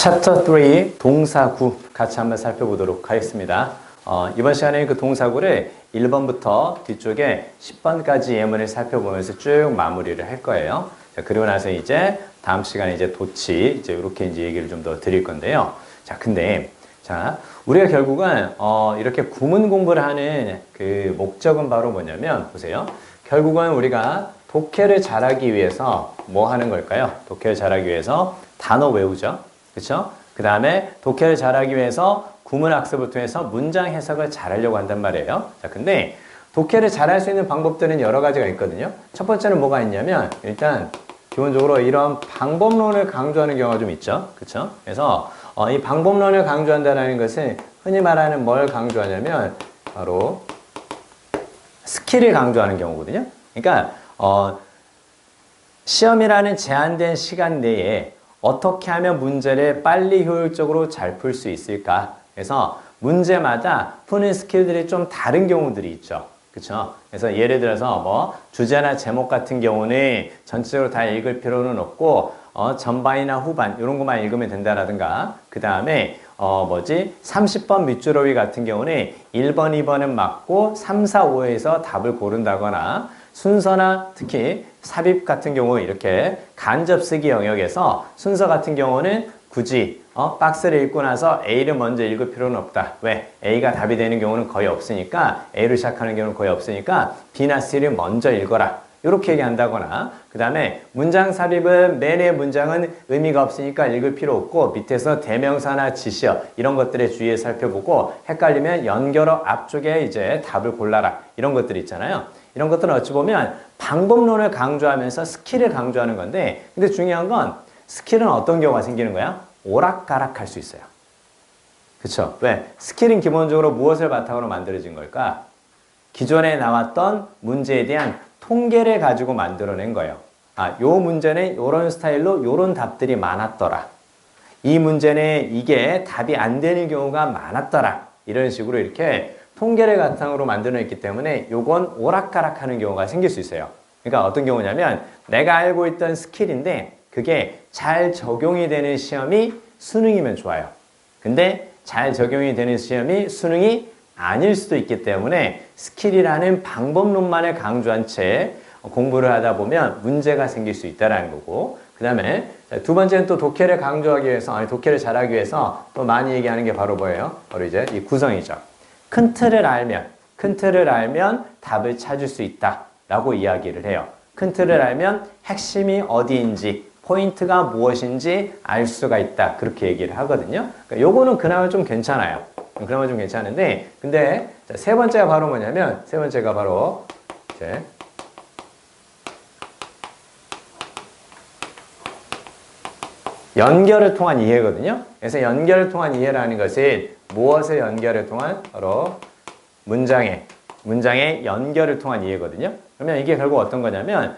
챕터 3 동사구 같이 한번 살펴보도록 하겠습니다. 이번 시간에 그 동사구를 1번부터 뒤쪽에 10번까지 예문을 살펴보면서 쭉 마무리를 할 거예요. 자, 그리고 나서 이제 다음 시간에 이제 도치 이제 이렇게 이제 얘기를 좀 더 드릴 건데요. 자, 근데 우리가 결국은 이렇게 구문 공부를 하는 그 목적은 바로 뭐냐면 보세요. 결국은 우리가 독해를 잘하기 위해서 뭐 하는 걸까요? 독해를 잘하기 위해서 단어 외우죠. 그렇죠? 그 다음에 독해를 잘하기 위해서 구문 학습을 통해서 문장 해석을 잘하려고 한단 말이에요. 자, 근데 독해를 잘할 수 있는 방법들은 여러 가지가 있거든요. 첫 번째는 뭐가 있냐면 일단 기본적으로 이런 방법론을 강조하는 경우가 좀 있죠. 그렇죠? 그래서 이 방법론을 강조한다는 것은 흔히 말하는 뭘 강조하냐면 바로 스킬을 강조하는 경우거든요. 그러니까 시험이라는 제한된 시간 내에 어떻게 하면 문제를 빨리 효율적으로 잘 풀 수 있을까? 그래서 문제마다 푸는 스킬들이 좀 다른 경우들이 있죠. 그쵸? 그래서 예를 들어서 뭐 주제나 제목 같은 경우는 전체적으로 다 읽을 필요는 없고 전반이나 후반 이런 것만 읽으면 된다라든가 그 다음에 30번 밑줄어기 같은 경우는 1번, 2번은 맞고 3, 4, 5에서 답을 고른다거나 순서나 특히 삽입 같은 경우 이렇게 간접 쓰기 영역에서 순서 같은 경우는 굳이 박스를 읽고 나서 A를 먼저 읽을 필요는 없다. 왜? A가 답이 되는 경우는 거의 없으니까 A로 시작하는 경우는 거의 없으니까 B나 C를 먼저 읽어라. 이렇게 얘기한다거나 그 다음에 문장 삽입은 맨의 문장은 의미가 없으니까 읽을 필요 없고 밑에서 대명사나 지시어 이런 것들에 주의해 살펴보고 헷갈리면 연결어 앞쪽에 이제 답을 골라라. 이런 것들 있잖아요. 이런 것들은 어찌 보면 방법론을 강조하면서 스킬을 강조하는 건데 근데 중요한 건 스킬은 어떤 경우가 생기는 거야? 오락가락 할 수 있어요. 그쵸? 왜? 스킬은 기본적으로 무엇을 바탕으로 만들어진 걸까? 기존에 나왔던 문제에 대한 통계를 가지고 만들어낸 거예요. 요 문제는 요런 스타일로 요런 답들이 많았더라. 이 문제는 이게 답이 안 되는 경우가 많았더라. 이런 식으로 이렇게 통계를 바탕으로 만들어냈기 때문에 요건 오락가락 하는 경우가 생길 수 있어요. 그러니까 어떤 경우냐면 내가 알고 있던 스킬인데 그게 잘 적용이 되는 시험이 수능이면 좋아요. 근데 잘 적용이 되는 시험이 수능이 아닐 수도 있기 때문에 스킬이라는 방법론만을 강조한 채 공부를 하다 보면 문제가 생길 수 있다는 거고 그 다음에 두 번째는 또 독해를 강조하기 위해서 독해를 잘하기 위해서 또 많이 얘기하는 게 바로 뭐예요? 바로 이제 이 구성이죠. 큰 틀을 알면 답을 찾을 수 있다 라고 이야기를 해요. 큰 틀을 알면 핵심이 어디인지 포인트가 무엇인지 알 수가 있다 그렇게 얘기를 하거든요. 그러니까 요거는 그나마 좀 괜찮아요. 그나마 좀 괜찮은데 근데 세 번째가 바로 뭐냐면 세 번째가 바로 이제 연결을 통한 이해거든요. 그래서 연결을 통한 이해라는 것은 무엇을 연결을 통한 바로 문장의 연결을 통한 이해거든요. 그러면 이게 결국 어떤 거냐면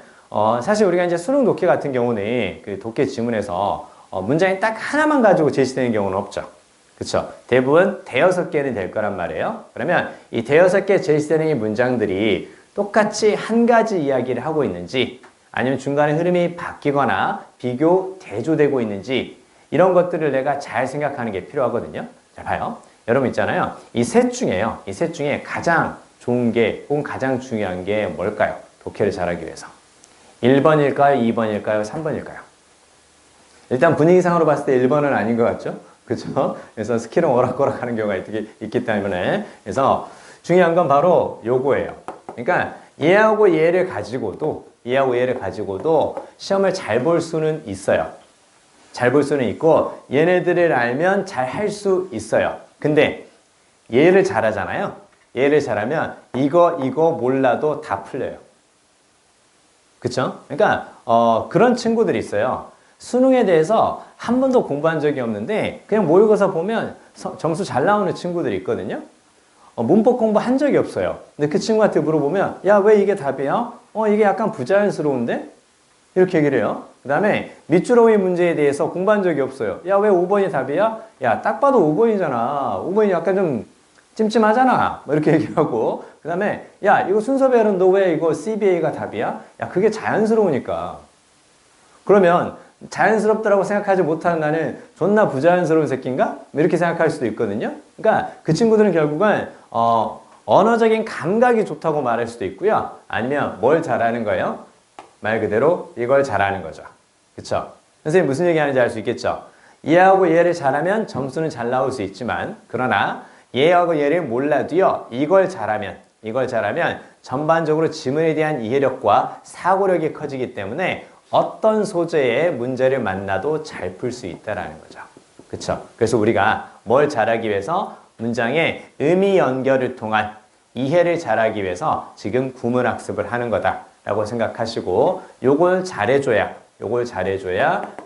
사실 우리가 이제 수능 독해 같은 경우는 그 독해 지문에서 문장이 딱 하나만 가지고 제시되는 경우는 없죠. 그쵸? 대부분 대여섯 개는 될 거란 말이에요. 그러면 이 대여섯 개 제시되는 이 문장들이 똑같이 한 가지 이야기를 하고 있는지 아니면 중간에 흐름이 바뀌거나 비교, 대조되고 있는지 이런 것들을 내가 잘 생각하는 게 필요하거든요. 자, 봐요. 여러분 있잖아요. 이 셋 중에요. 이 셋 중에 가장 좋은 게 혹은 가장 중요한 게 뭘까요? 독해를 잘하기 위해서. 1번일까요? 2번일까요? 3번일까요? 일단 분위기상으로 봤을 때 1번은 아닌 것 같죠? 그렇죠? 그래서 스킬은 오락가락 하는 경우가 있기 때문에 그래서 중요한 건 바로 요거예요. 그러니까 얘하고 얘를 가지고도 시험을 잘 볼 수는 있어요. 잘 볼 수는 있고 얘네들을 알면 잘 할 수 있어요. 근데 얘를 잘하잖아요. 얘를 잘하면 이거 몰라도 다 풀려요. 그쵸? 그러니까 그런 친구들이 있어요. 수능에 대해서 한 번도 공부한 적이 없는데 그냥 모의고사 보면 점수 잘 나오는 친구들이 있거든요. 문법 공부 한 적이 없어요. 근데 그 친구한테 물어보면 야, 왜 이게 답이야? 이게 약간 부자연스러운데? 이렇게 얘기를 해요. 그 다음에 밑줄어기 문제에 대해서 공부한 적이 없어요. 야, 왜 5번이 답이야? 야, 딱 봐도 5번이잖아. 5번이 약간 좀 찜찜하잖아. 뭐 이렇게 얘기하고 그 다음에 야, 이거 순서별은 너 왜 이거 CBA가 답이야? 야, 그게 자연스러우니까. 그러면 자연스럽다라고 생각하지 못하는 나는 존나 부자연스러운 새끼인가? 이렇게 생각할 수도 있거든요. 그러니까 그 친구들은 결국은 언어적인 감각이 좋다고 말할 수도 있고요. 아니면 뭘 잘하는 거예요? 말 그대로 이걸 잘하는 거죠. 그쵸? 선생님 무슨 얘기하는지 알 수 있겠죠? 얘하고 얘를 잘하면 점수는 잘 나올 수 있지만 그러나 얘하고 얘를 몰라도요. 이걸 잘하면 전반적으로 지문에 대한 이해력과 사고력이 커지기 때문에 어떤 소재의 문제를 만나도 잘 풀 수 있다라는 거죠. 그쵸? 그래서 우리가 뭘 잘하기 위해서 문장의 의미 연결을 통한 이해를 잘하기 위해서 지금 구문학습을 하는 거다라고 생각하시고 요걸 잘해줘야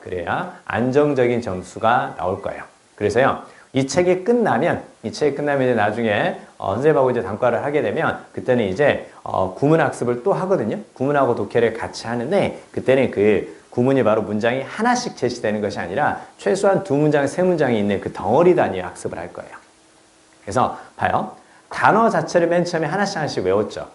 그래야 안정적인 점수가 나올 거예요. 그래서요. 이 책이 끝나면 이제 나중에 선생님하고 이제 단과를 하게 되면 그때는 이제 구문학습을 또 하거든요. 구문하고 독해를 같이 하는데 그때는 그 구문이 바로 문장이 하나씩 제시되는 것이 아니라 최소한 2문장, 3문장이 있는 그 덩어리 단위의 학습을 할 거예요. 그래서 봐요. 단어 자체를 맨 처음에 하나씩 외웠죠.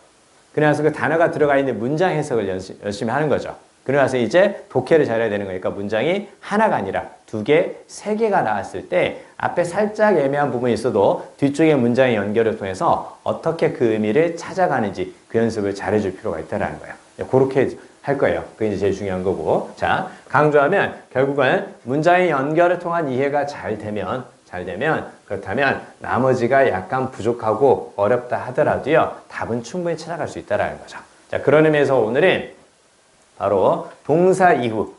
그래서 그 단어가 들어가 있는 문장 해석을 열심히 하는 거죠. 그러면서 이제 독해를 잘해야 되는 거니까 문장이 하나가 아니라 2개, 3개가 나왔을 때 앞에 살짝 애매한 부분이 있어도 뒤쪽에 문장의 연결을 통해서 어떻게 그 의미를 찾아가는지 그 연습을 잘해줄 필요가 있다는 거예요. 그렇게 할 거예요. 그게 이제 제일 중요한 거고. 자, 강조하면 결국은 문장의 연결을 통한 이해가 잘 되면 그렇다면 나머지가 약간 부족하고 어렵다 하더라도요. 답은 충분히 찾아갈 수 있다는 거죠. 자, 그런 의미에서 오늘은 바로 동사 이후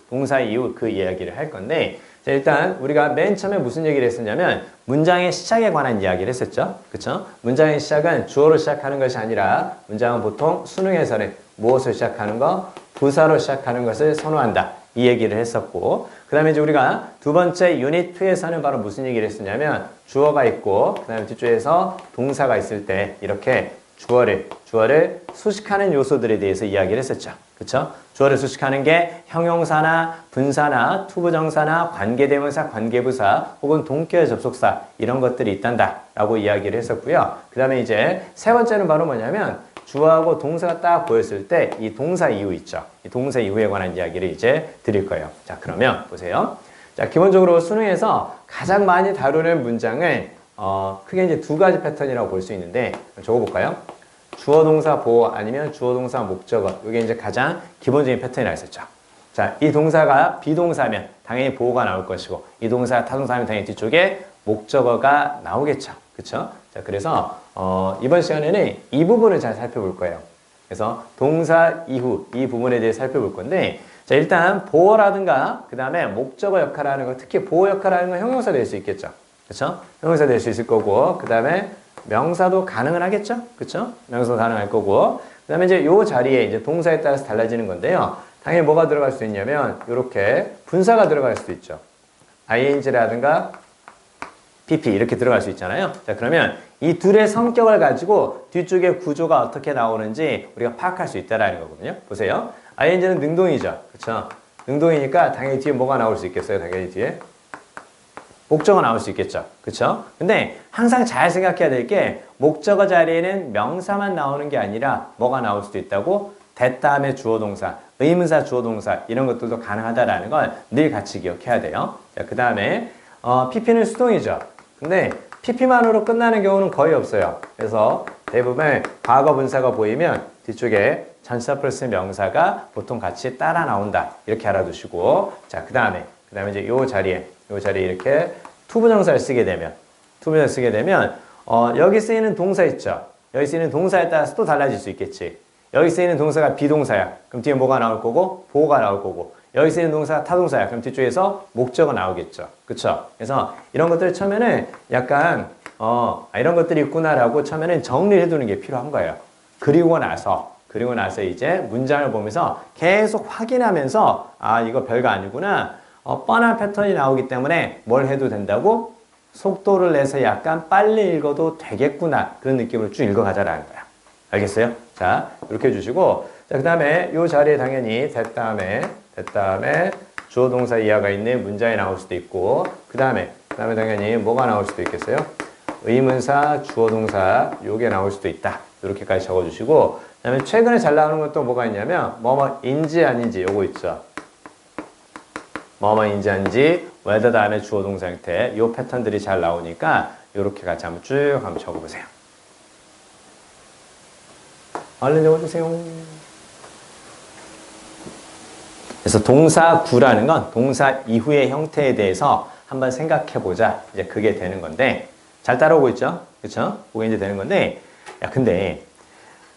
그 이야기를 할 건데 자, 일단 우리가 맨 처음에 무슨 얘기를 했었냐면 문장의 시작에 관한 이야기를 했었죠. 그쵸? 문장의 시작은 주어로 시작하는 것이 아니라 문장은 보통 수능에서는 무엇을 시작하는 거? 부사로 시작하는 것을 선호한다. 이 얘기를 했었고 그 다음에 이제 우리가 두 번째 유닛 2에서는 바로 무슨 얘기를 했었냐면 주어가 있고 그 다음에 뒤쪽에서 동사가 있을 때 이렇게 주어를 수식하는 요소들에 대해서 이야기를 했었죠. 그쵸? 주어를 수식하는 게 형용사나 분사나 투부정사나 관계대명사, 관계부사 혹은 동격 접속사 이런 것들이 있단다 라고 이야기를 했었고요. 그 다음에 이제 세 번째는 바로 뭐냐면 주어하고 동사가 딱 보였을 때 이 동사 이후 있죠. 이 동사 이후에 관한 이야기를 이제 드릴 거예요. 자, 그러면 보세요. 자, 기본적으로 수능에서 가장 많이 다루는 문장을 크게 이제 2가지 패턴이라고 볼 수 있는데 적어볼까요? 주어 동사 보호 아니면 주어 동사 목적어. 이게 이제 가장 기본적인 패턴이라고 했었죠. 자, 이 동사가 비동사면 당연히 보호가 나올 것이고 이 동사가 타동사면 당연히 뒤쪽에 목적어가 나오겠죠. 그쵸? 자, 그래서 이번 시간에는 이 부분을 잘 살펴볼 거예요. 그래서 동사 이후 이 부분에 대해 살펴볼 건데 자, 일단 보호라든가 그 다음에 목적어 역할을 하는 거 특히 보호 역할을 하는 건 형용사 될 수 있겠죠. 그쵸? 형용사 될 수 있을 거고 그 다음에 명사도 가능은 하겠죠? 그쵸? 명사도 가능할 거고 그 다음에 이제 요 자리에 이제 동사에 따라서 달라지는 건데요. 당연히 뭐가 들어갈 수 있냐면 이렇게 분사가 들어갈 수도 있죠. ing라든가 pp 이렇게 들어갈 수 있잖아요. 자, 그러면 이 둘의 성격을 가지고 뒤쪽에 구조가 어떻게 나오는지 우리가 파악할 수 있다라는 거거든요. 보세요. ing는 능동이죠. 그쵸? 능동이니까 당연히 뒤에 뭐가 나올 수 있겠어요? 당연히 뒤에 목적어 나올 수 있겠죠. 그쵸? 근데 항상 잘 생각해야 될 게 목적어 자리에는 명사만 나오는 게 아니라 뭐가 나올 수도 있다고? that 다음에 주어 동사, 의문사 주어 동사 이런 것들도 가능하다라는 걸 늘 같이 기억해야 돼요. 자, 그 다음에 pp는 수동이죠. 근데 pp만으로 끝나는 경우는 거의 없어요. 그래서 대부분 과거 분사가 보이면 뒤쪽에 전치사 플러스 명사가 보통 같이 따라 나온다. 이렇게 알아두시고 자, 그 다음에 이제 요 자리에 이렇게 투부정사를 쓰게 되면 여기 쓰이는 동사 있죠. 여기 쓰이는 동사에 따라서 또 달라질 수 있겠지. 여기 쓰이는 동사가 비동사야. 그럼 뒤에 뭐가 나올 거고? 보호가 나올 거고. 여기 쓰이는 동사가 타동사야. 그럼 뒤쪽에서 목적어가 나오겠죠. 그쵸? 그래서 이런 것들 처음에는 약간 이런 것들이 있구나라고 처음에는 정리를 해두는 게 필요한 거예요. 그리고 나서 이제 문장을 보면서 계속 확인하면서 이거 별거 아니구나. 뻔한 패턴이 나오기 때문에 뭘 해도 된다고? 속도를 내서 약간 빨리 읽어도 되겠구나. 그런 느낌으로 쭉 읽어가자라는 거야. 알겠어요? 자, 이렇게 해주시고 자, 그 다음에 이 자리에 당연히 that 다음에 주어 동사 이하가 있는 문장이 나올 수도 있고 그 다음에 당연히 뭐가 나올 수도 있겠어요? 의문사, 주어 동사 요게 나올 수도 있다. 이렇게까지 적어주시고 그 다음에 최근에 잘 나오는 것도 뭐가 있냐면 뭐뭐인지 아닌지 요거 있죠. 뭐뭐인지 한지 whether 다음에 주어 동사 형태 요 패턴들이 잘 나오니까 요렇게 같이 한번 쭉 한번 적어보세요. 얼른 적어주세요. 그래서 동사 구라는 건 동사 이후의 형태에 대해서 한번 생각해보자. 이제 그게 되는 건데 잘 따라오고 있죠? 그쵸? 그게 이제 되는 건데 야 근데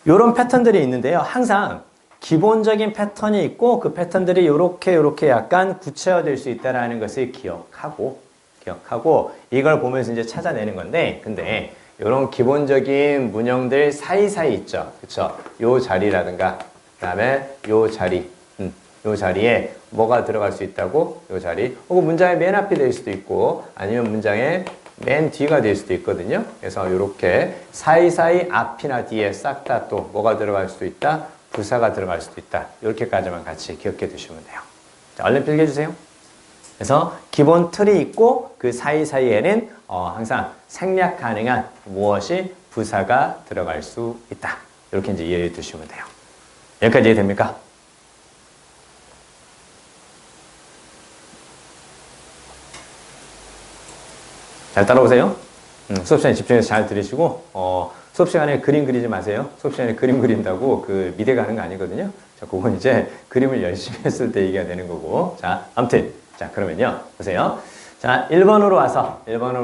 요런 패턴들이 있는데요. 항상 기본적인 패턴이 있고 그 패턴들이 요렇게 약간 구체화될 수 있다는 것을 기억하고 이걸 보면서 이제 찾아내는 건데 근데 요런 기본적인 문형들 사이사이 있죠. 그쵸? 요 자리라든가 그 다음에 요 자리 요 자리에 뭐가 들어갈 수 있다고? 요 자리 혹은 문장의 맨 앞이 될 수도 있고 아니면 문장의 맨 뒤가 될 수도 있거든요. 그래서 요렇게 사이사이 앞이나 뒤에 싹 다 또 뭐가 들어갈 수도 있다? 부사가 들어갈 수도 있다. 이렇게까지만 같이 기억해 두시면 돼요. 자, 얼른 필기해 주세요. 그래서 기본 틀이 있고 그 사이사이에는 항상 생략 가능한 무엇이 부사가 들어갈 수 있다. 이렇게 이제 이해해 두시면 돼요. 여기까지 이해됩니까? 잘 따라오세요. 수업 시간에 집중해서 잘 들으시고 수업 시간에 그림 그리지 마세요. 수업 시간에 그림 그린다고 그 미대 가는 거 아니거든요. 자, 그건 이제 그림을 열심히 했을 때 얘기가 되는 거고. 자, 아무튼 자, 그러면요. 보세요. 자, 1번으로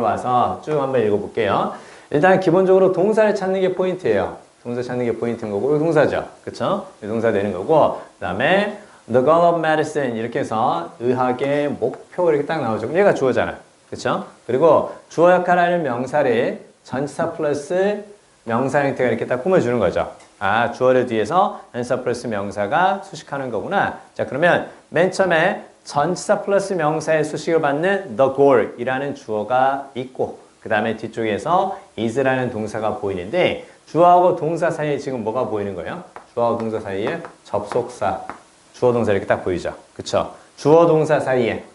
와서 쭉 한번 읽어볼게요. 일단 기본적으로 동사를 찾는 게 포인트예요. 동사 찾는 게 포인트인 거고, 동사죠. 그쵸? 동사 되는 거고, 그 다음에 the goal of medicine 이렇게 해서 의학의 목표 이렇게 딱 나오죠. 얘가 주어잖아. 그쵸? 그리고 주어 역할을 하는 명사를 전치사 플러스 명사 형태가 이렇게 딱 꾸며주는 거죠. 아, 주어를 뒤에서 전치사 플러스 명사가 수식하는 거구나. 자, 그러면 맨 처음에 전치사 플러스 명사의 수식을 받는 the goal 이라는 주어가 있고 그 다음에 뒤쪽에서 is라는 동사가 보이는데 주어하고 동사 사이에 지금 뭐가 보이는 거예요? 주어하고 동사 사이에 접속사, 주어 동사 이렇게 딱 보이죠? 그쵸? 주어 동사 사이에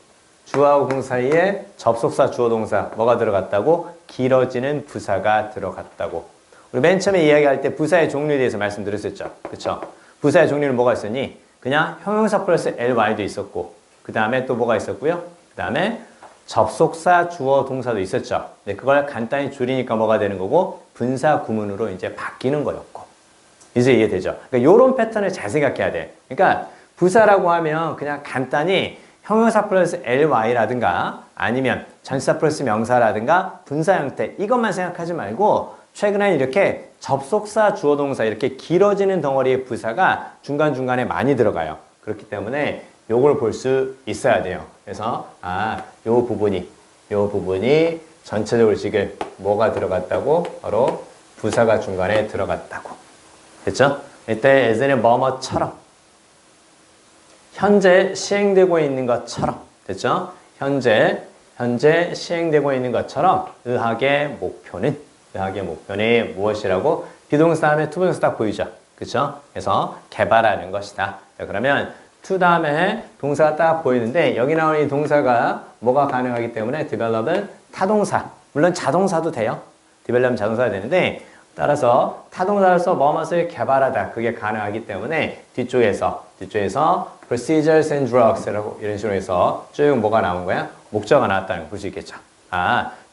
주어하고 동사 사이에 접속사 주어 동사 뭐가 들어갔다고? 길어지는 부사가 들어갔다고. 우리 맨 처음에 이야기할 때 부사의 종류에 대해서 말씀드렸었죠. 그쵸? 부사의 종류는 뭐가 있었니? 그냥 형용사 플러스 ly도 있었고 그 다음에 또 뭐가 있었고요? 그 다음에 접속사 주어 동사도 있었죠. 네, 그걸 간단히 줄이니까 뭐가 되는 거고 분사 구문으로 이제 바뀌는 거였고. 이제 이해되죠? 그러니까 이런 패턴을 잘 생각해야 돼. 그러니까 부사라고 하면 그냥 간단히 형용사 플러스 ly라든가 아니면 전치사 플러스 명사라든가 분사 형태 이것만 생각하지 말고 최근에 이렇게 접속사 주어 동사 이렇게 길어지는 덩어리의 부사가 중간중간에 많이 들어가요. 그렇기 때문에 요걸 볼 수 있어야 돼요. 그래서 요 부분이 전체적으로 지금 뭐가 들어갔다고? 바로 부사가 중간에 들어갔다고. 됐죠? 이때 예전에 뭐뭐처럼 현재 시행되고 있는 것처럼 됐죠? 현재 시행되고 있는 것처럼 의학의 목표는 무엇이라고? 비동사 다음에 투부정사 딱 보이죠? 그쵸? 그래서 개발하는 것이다. 자, 그러면 to 다음에 동사가 딱 보이는데 여기 나오는 이 동사가 뭐가 가능하기 때문에 develop은 타동사. 물론 자동사도 돼요. develop은 자동사가 되는데 따라서 타동사로서 뭐뭇을 개발하다. 그게 가능하기 때문에 뒤쪽에서 procedures and drugs라고 이런 식으로 해서 쭉 뭐가 나온 거야? 목적어가 나왔다는 걸 볼 수 있겠죠.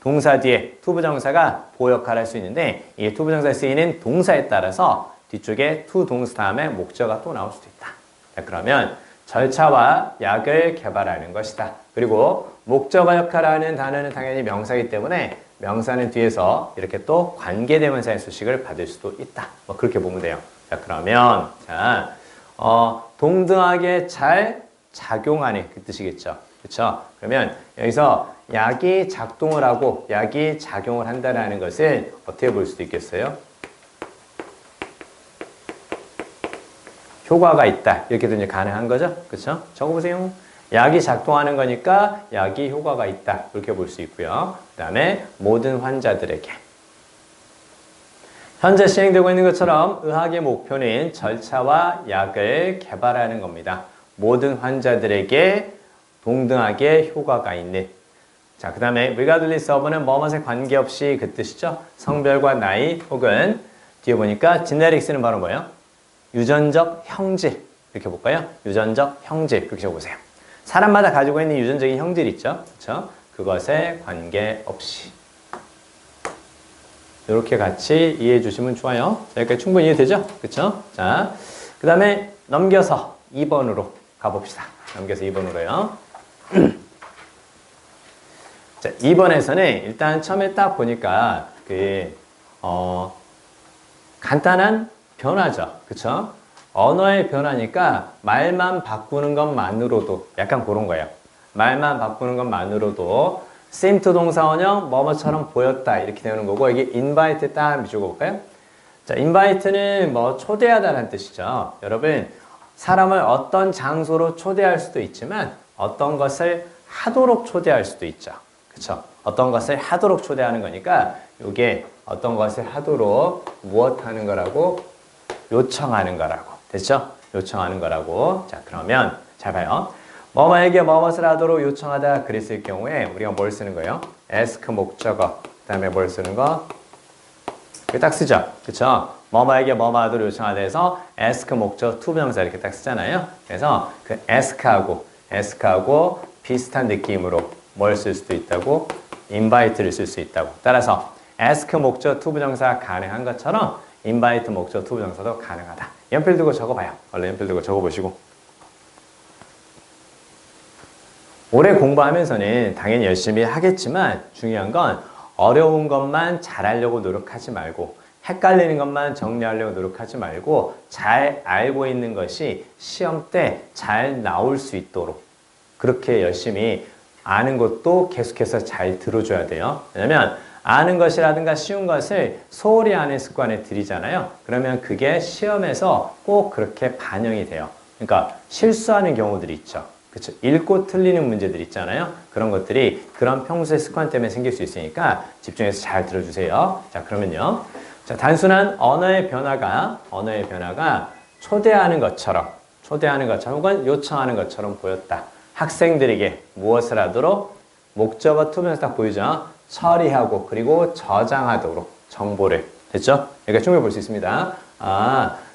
동사 뒤에 투부정사가 보호 역할을 할 수 있는데 이 투부정사에 쓰이는 동사에 따라서 뒤쪽에 to 동사 다음에 목적어가 또 나올 수도 있다. 자, 그러면 절차와 약을 개발하는 것이다. 그리고 목적어 역할을 하는 단어는 당연히 명사이기 때문에 명사는 뒤에서 이렇게 또 관계대명사의 수식을 받을 수도 있다. 뭐 그렇게 보면 돼요. 자, 그러면 동등하게 잘 작용하는 그 뜻이겠죠. 그렇죠? 그러면 여기서 약이 작동을 하고 약이 작용을 한다는 것은 어떻게 볼 수도 있겠어요? 효과가 있다. 이렇게도 이제 가능한 거죠. 그렇죠? 적어보세요. 약이 작동하는 거니까 약이 효과가 있다. 이렇게 볼 수 있고요. 그 다음에 모든 환자들에게 현재 시행되고 있는 것처럼 의학의 목표는 절차와 약을 개발하는 겁니다. 모든 환자들에게 동등하게 효과가 있는. 자, 그 다음에 regardless of는 뭐뭇에 관계없이 그 뜻이죠. 성별과 나이 혹은 뒤에 보니까 genetics는 바로 뭐예요? 유전적 형질. 이렇게 볼까요? 유전적 형질. 그렇게 적어보세요. 사람마다 가지고 있는 유전적인 형질 있죠. 그쵸? 그것에 관계없이. 이렇게 같이 이해해 주시면 좋아요. 자, 여기까지 충분히 이해되죠? 그쵸? 자, 그 다음에 넘겨서 2번으로 가봅시다. 넘겨서 2번으로요. 자, 2번에서는 일단 처음에 딱 보니까 간단한 변화죠. 그쵸? 언어의 변화니까 말만 바꾸는 것만으로도 약간 그런 거예요. 말만 바꾸는 것만으로도 seem to 동사 원형 뭐뭐처럼 보였다 이렇게 되는 거고 여기 invite 딱 비추고 볼까요? 자, invite는 뭐 초대하다라는 뜻이죠. 여러분 사람을 어떤 장소로 초대할 수도 있지만 어떤 것을 하도록 초대할 수도 있죠. 그쵸? 어떤 것을 하도록 초대하는 거니까 이게 어떤 것을 하도록 무엇 하는 거라고? 요청하는 거라고. 됐죠? 요청하는 거라고. 자, 그러면 잘 봐요. 뭐뭐에게 뭐뭇을 하도록 요청하다 그랬을 경우에 우리가 뭘 쓰는 거예요? ask 목적어. 그 다음에 뭘 쓰는 거? 이거 딱 쓰죠? 그쵸? 뭐뭐에게 뭐뭐 하도록 요청하다 해서 ask 목적 to 명사 이렇게 딱 쓰잖아요. 그래서 그 ask하고 비슷한 느낌으로 뭘 쓸 수도 있다고? invite를 쓸 수 있다고. 따라서 ask 목적 to 부정사 가능한 것처럼 invite 목적 to 부정사도 가능하다. 연필 들고 적어봐요. 얼른 연필 들고 적어보시고. 오래 공부하면서는 당연히 열심히 하겠지만 중요한 건 어려운 것만 잘하려고 노력하지 말고 헷갈리는 것만 정리하려고 노력하지 말고 잘 알고 있는 것이 시험 때 잘 나올 수 있도록 그렇게 열심히 아는 것도 계속해서 잘 들어줘야 돼요. 왜냐면 아는 것이라든가 쉬운 것을 소홀히 아는 습관을 들이잖아요. 그러면 그게 시험에서 꼭 그렇게 반영이 돼요. 그러니까 실수하는 경우들이 있죠. 그렇죠? 읽고 틀리는 문제들 있잖아요. 그런 것들이 그런 평소의 습관 때문에 생길 수 있으니까 집중해서 잘 들어주세요. 자, 그러면요. 자, 단순한 언어의 변화가 초대하는 것처럼 혹은 요청하는 것처럼 보였다. 학생들에게 무엇을 하도록 목적어 투명해서 딱 보이죠? 처리하고 그리고 저장하도록 정보를. 됐죠? 여기가 충분히 볼 수 있습니다.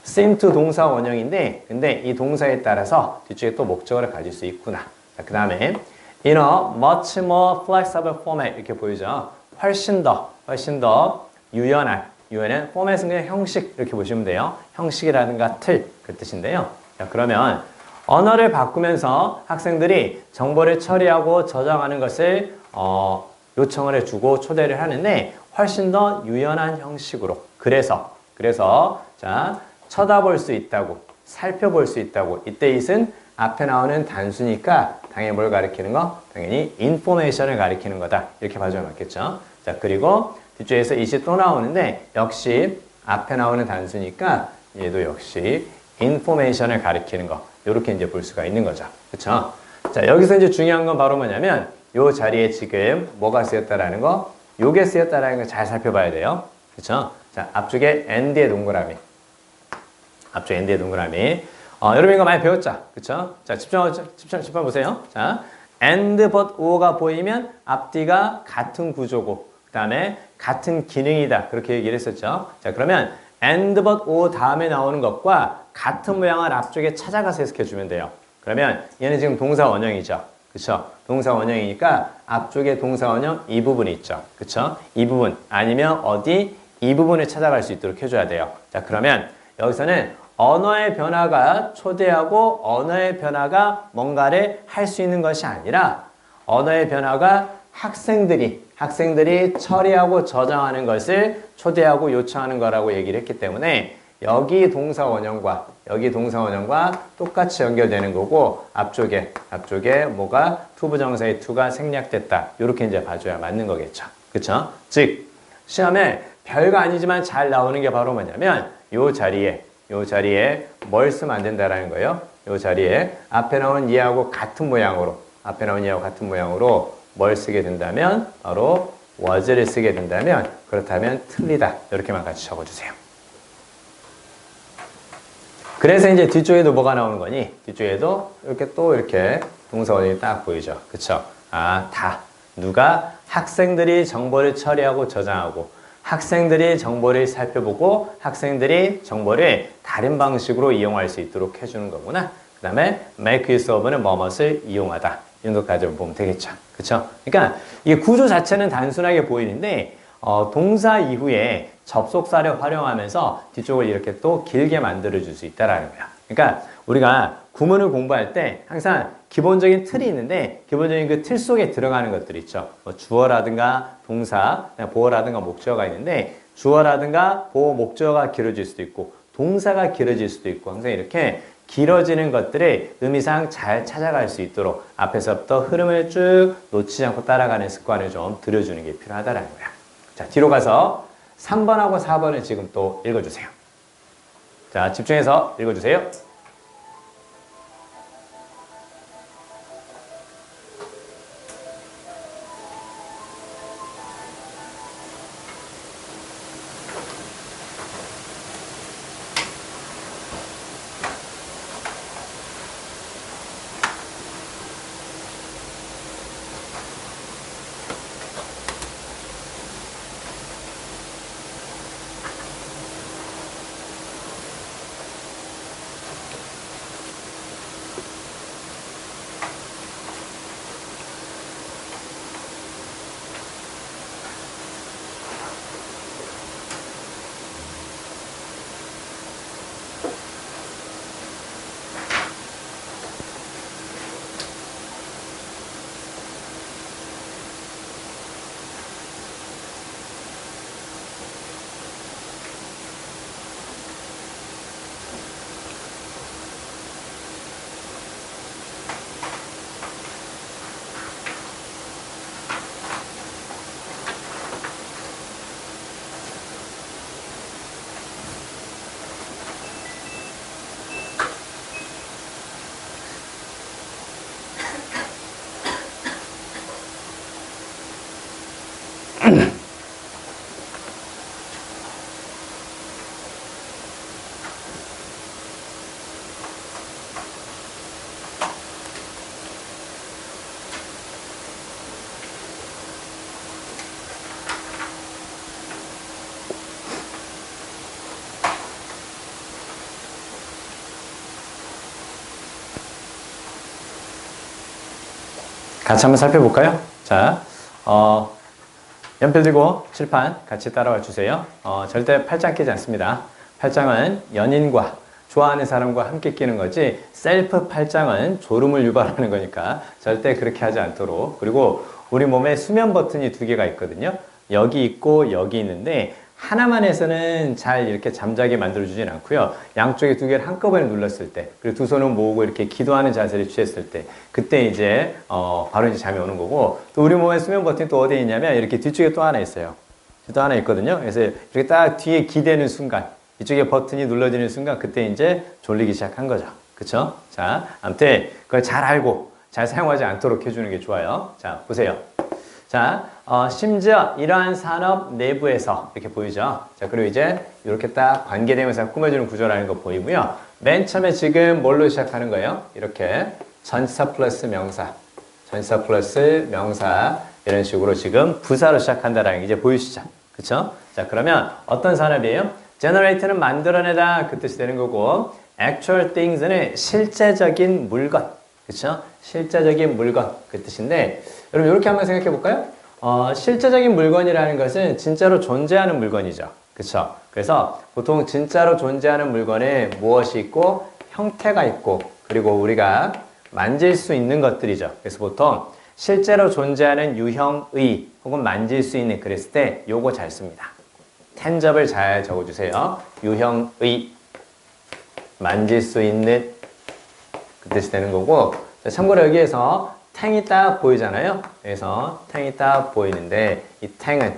seem to 동사 원형인데 근데 이 동사에 따라서 뒤쪽에 또 목적어를 가질 수 있구나. 그 다음에 in a much more flexible format 이렇게 보이죠? 훨씬 더 유연한 format은 그냥 형식 이렇게 보시면 돼요. 형식이라든가 틀 그 뜻인데요. 자, 그러면 언어를 바꾸면서 학생들이 정보를 처리하고 저장하는 것을 요청을 해주고 초대를 하는데 훨씬 더 유연한 형식으로 그래서 자 쳐다볼 수 있다고 살펴볼 수 있다고 이때 it은 앞에 나오는 단수니까 당연히 뭘 가리키는 거? 당연히 information을 가리키는 거다 이렇게 봐주면 맞겠죠. 자 그리고 뒤쪽에서 it이 또 나오는데 역시 앞에 나오는 단수니까 얘도 역시 information을 가리키는 거 이렇게 이제 볼 수가 있는 거죠. 그렇죠? 자 여기서 이제 중요한 건 바로 뭐냐면 요 자리에 지금 뭐가 쓰였다라는 거, 요게 쓰였다라는 거 잘 살펴봐야 돼요. 그렇죠? 자, 앞쪽에 and의 동그라미. 여러분 이거 많이 배웠죠? 그렇죠? 자, 집중 보세요. 자, and but or가 보이면 앞뒤가 같은 구조고, 그다음에 같은 기능이다. 그렇게 얘기를 했었죠. 자, 그러면 and but or 다음에 나오는 것과 같은 모양을 앞쪽에 찾아가서 해석해 주면 돼요. 그러면 얘는 지금 동사 원형이죠. 그쵸? 동사 원형이니까 앞쪽에 동사 원형 이 부분이 있죠. 그쵸? 이 부분 아니면 어디? 이 부분을 찾아갈 수 있도록 해줘야 돼요. 자, 그러면 여기서는 언어의 변화가 초대하고 언어의 변화가 뭔가를 할 수 있는 것이 아니라 언어의 변화가 학생들이 처리하고 저장하는 것을 초대하고 요청하는 거라고 얘기를 했기 때문에 여기 동사 원형과 똑같이 연결되는 거고 앞쪽에 뭐가 투부정사의 투가 생략됐다. 이렇게 이제 봐줘야 맞는 거겠죠. 그쵸? 즉 시험에 별거 아니지만 잘 나오는 게 바로 뭐냐면 요 자리에 뭘 쓰면 안 된다라는 거예요. 요 자리에 앞에 나온 얘하고 같은 모양으로 뭘 쓰게 된다면 바로 was를 쓰게 된다면 그렇다면 틀리다. 이렇게만 같이 적어주세요. 그래서 이제 뒤쪽에도 뭐가 나오는 거니? 뒤쪽에도 이렇게 동사 원형이 딱 보이죠. 그쵸? 누가 학생들이 정보를 처리하고 저장하고 학생들이 정보를 살펴보고 학생들이 정보를 다른 방식으로 이용할 수 있도록 해주는 거구나. 그 다음에 make use of는 뭐뭇을 이용하다. 이 정도까지 보면 되겠죠. 그쵸? 그러니까 이게 구조 자체는 단순하게 보이는데 동사 이후에 접속사를 활용하면서 뒤쪽을 이렇게 또 길게 만들어줄 수 있다라는 거야. 그러니까 우리가 구문을 공부할 때 항상 기본적인 틀이 있는데 기본적인 그 틀 속에 들어가는 것들 있죠. 뭐 주어라든가 동사, 보어라든가 목적어가 있는데 주어라든가 보어, 목적어가 길어질 수도 있고 동사가 길어질 수도 있고 항상 이렇게 길어지는 것들을 의미상 잘 찾아갈 수 있도록 앞에서부터 흐름을 쭉 놓치지 않고 따라가는 습관을 좀 들여주는 게 필요하다라는 거야. 자, 뒤로 가서 3번하고 4번을 지금 또 읽어주세요. 자, 집중해서 읽어주세요. 같이 한번 살펴볼까요? 자, 연필 들고 칠판 같이 따라와 주세요. 절대 팔짱 끼지 않습니다. 팔짱은 연인과 좋아하는 사람과 함께 끼는 거지 셀프 팔짱은 졸음을 유발하는 거니까 절대 그렇게 하지 않도록. 그리고 우리 몸에 수면 버튼이 2개가 있거든요. 여기 있고 여기 있는데 하나만 해서는 잘 이렇게 잠자게 만들어주진 않고요. 양쪽에 2개를 한꺼번에 눌렀을 때, 그리고 두 손을 모으고 이렇게 기도하는 자세를 취했을 때, 그때 이제 바로 이제 잠이 오는 거고, 또 우리 몸의 수면 버튼이 또 어디에 있냐면 이렇게 뒤쪽에 또 하나 있어요. 또 하나 있거든요. 그래서 이렇게 딱 뒤에 기대는 순간, 이쪽에 버튼이 눌러지는 순간 그때 이제 졸리기 시작한 거죠. 그쵸? 자, 아무튼 그걸 잘 알고 잘 사용하지 않도록 해주는 게 좋아요. 자, 보세요. 자, 심지어 이러한 산업 내부에서 이렇게 보이죠? 자, 그리고 이제 이렇게 딱 관계대명사 꾸며주는 구조라는 거 보이고요. 맨 처음에 지금 뭘로 시작하는 거예요? 이렇게 전치사 플러스 명사, 전치사 플러스 명사 이런 식으로 지금 부사로 시작한다라는 게 이제 보이시죠? 그쵸? 자, 그러면 어떤 산업이에요? generate는 만들어내다 그 뜻이 되는 거고 actual things는 실제적인 물건, 그쵸? 실제적인 물건 그 뜻인데 여러분 이렇게 한번 생각해 볼까요? 실제적인 물건이라는 것은 진짜로 존재하는 물건이죠. 그쵸? 그래서 보통 진짜로 존재하는 물건에 무엇이 있고 형태가 있고 그리고 우리가 만질 수 있는 것들이죠. 그래서 보통 실제로 존재하는 유형의 혹은 만질 수 있는 그랬을 때 요거 잘 씁니다. tangible 잘 적어주세요. 유형의 만질 수 있는 그 뜻이 되는 거고 자, 참고로 여기에서 탱이 딱 보이잖아요. 그래서 탱이 딱 보이는데 이 탱은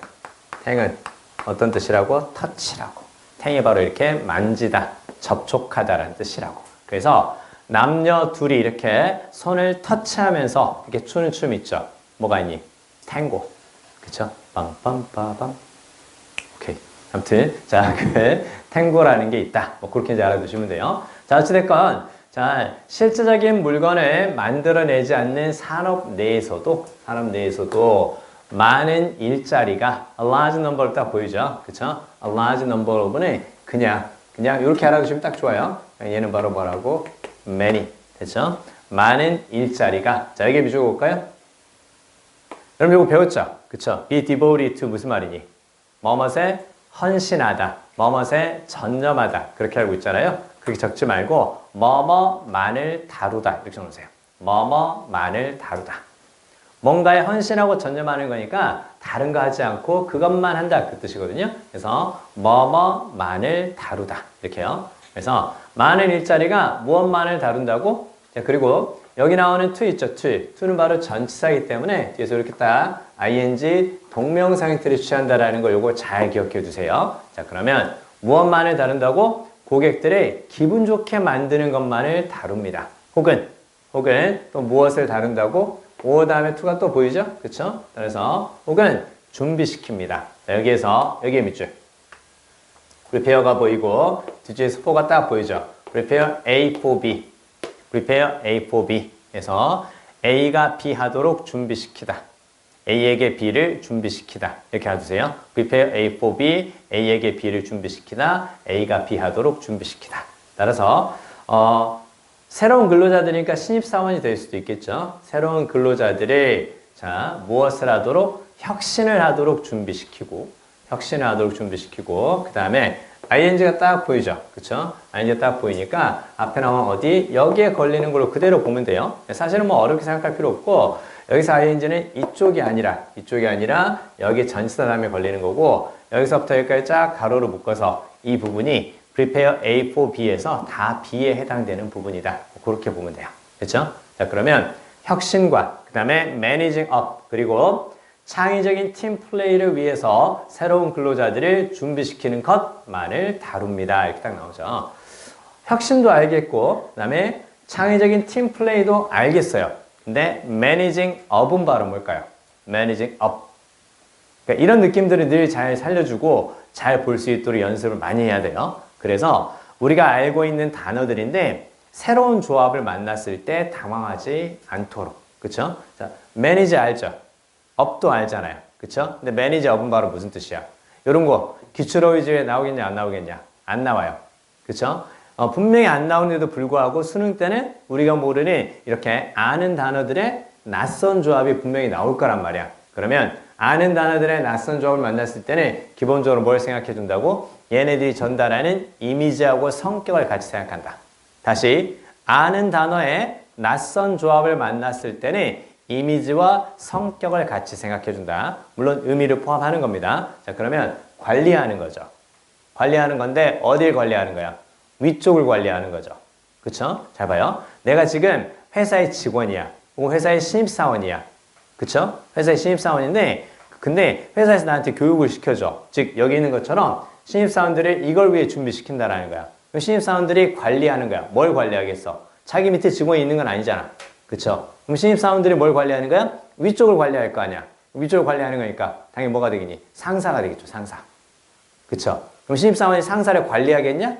어떤 뜻이라고? 터치라고. 탱이 바로 이렇게 만지다, 접촉하다라는 뜻이라고. 그래서 남녀 둘이 이렇게 손을 터치하면서 이렇게 추는 춤 있죠. 뭐가 있니? 탱고. 그쵸? 빰빰빠밤. 오케이. 아무튼 자, 그 탱고라는 게 있다. 뭐 그렇게 이제 알아두시면 돼요. 자, 어찌됐건 자, 실제적인 물건을 만들어내지 않는 산업 내에서도 많은 일자리가 a large number로 딱 보이죠? 그쵸? a large number of는 그냥 이렇게 알아두시면 딱 좋아요. 얘는 바로 뭐라고? many 그렇죠? 많은 일자리가. 자, 여기 비주어 볼까요? 여러분 이거 배웠죠? 그쵸? be devoted to 무슨 말이니? 뭐뭇에 헌신하다, 뭐뭇에 전념하다 그렇게 알고 있잖아요. 그렇게 적지 말고 뭐뭐만을 다루다 이렇게 적으세요. 뭐뭐만을 다루다. 뭔가에 헌신하고 전념하는 거니까 다른 거 하지 않고 그것만 한다 그 뜻이거든요. 그래서 뭐뭐만을 다루다 이렇게요. 그래서 많은 일자리가 무엇만을 다룬다고? 자, 그리고 여기 나오는 to 있죠, to. to는 바로 전치사이기 때문에 뒤에서 이렇게 딱 ing 동명사 형태를 취한다라는 거 요거 잘 기억해 두세요. 자, 그러면 무엇만을 다룬다고? 고객들의 기분 좋게 만드는 것만을 다룹니다. 혹은 또 무엇을 다룬다고? 오 다음에 to가 또 보이죠? 그쵸? 그래서 혹은 준비시킵니다. 자, 여기에서 여기에 밑줄. prepare가 보이고 뒤쪽에 for가 딱 보이죠? prepare A for B. prepare A for B. 에서 A가 B 하도록 준비시키다. A에게 B를 준비시키다. 이렇게 해주세요. prepare A for B. A에게 B를 준비시키다. A가 B 하도록 준비시키다. 따라서 새로운 근로자들이니까 신입사원이 될 수도 있겠죠. 새로운 근로자들을 자 무엇을 하도록? 혁신을 하도록 준비시키고 그 다음에 ing가 딱 보이죠. 그쵸? ing가 딱 보이니까 앞에 나온 어디? 여기에 걸리는 걸로 그대로 보면 돼요. 사실은 뭐 어렵게 생각할 필요 없고 여기서 ing는 이쪽이 아니라 여기 전치사 다음에 걸리는 거고 여기서부터 여기까지 쫙 가로로 묶어서 이 부분이 prepare A for B에서 다 B에 해당되는 부분이다. 그렇게 보면 돼요. 그렇죠? 자, 그러면 혁신과 그 다음에 managing up 그리고 창의적인 팀 플레이를 위해서 새로운 근로자들을 준비시키는 것만을 다룹니다. 이렇게 딱 나오죠. 혁신도 알겠고 그 다음에 창의적인 팀 플레이도 알겠어요. 근데 managing up은 바로 뭘까요? managing up. 그러니까 이런 느낌들을 늘 잘 살려주고 잘 볼 수 있도록 연습을 많이 해야 돼요. 그래서 우리가 알고 있는 단어들인데 새로운 조합을 만났을 때 당황하지 않도록. 그쵸? 자, manage 알죠? up도 알잖아요. 그쵸? 근데 manage up은 바로 무슨 뜻이야? 이런 거 기출어휘지에 나오겠냐 안 나오겠냐? 안 나와요. 그쵸? 분명히 안 나오는데도 불구하고 수능 때는 우리가 모르는 이렇게 아는 단어들의 낯선 조합이 분명히 나올 거란 말이야. 그러면 아는 단어들의 낯선 조합을 만났을 때는 기본적으로 뭘 생각해 준다고? 얘네들이 전달하는 이미지하고 성격을 같이 생각한다. 다시 아는 단어의 낯선 조합을 만났을 때는 이미지와 성격을 같이 생각해 준다. 물론 의미를 포함하는 겁니다. 자, 그러면 관리하는 거죠. 관리하는 건데 어딜 관리하는 거야? 위쪽을 관리하는 거죠. 그쵸? 잘 봐요. 내가 지금 회사의 직원이야. 혹은 회사의 신입사원이야. 그쵸? 회사의 신입사원인데 근데 회사에서 나한테 교육을 시켜줘. 즉 여기 있는 것처럼 신입사원들을 이걸 위해 준비시킨다라는 거야. 신입사원들이 관리하는 거야. 뭘 관리하겠어? 자기 밑에 직원이 있는 건 아니잖아. 그쵸? 그럼 신입사원들이 뭘 관리하는 거야? 위쪽을 관리할 거 아니야. 위쪽을 관리하는 거니까 당연히 뭐가 되겠니? 상사가 되겠죠. 상사. 그쵸? 그럼 신입사원이 상사를 관리하겠냐?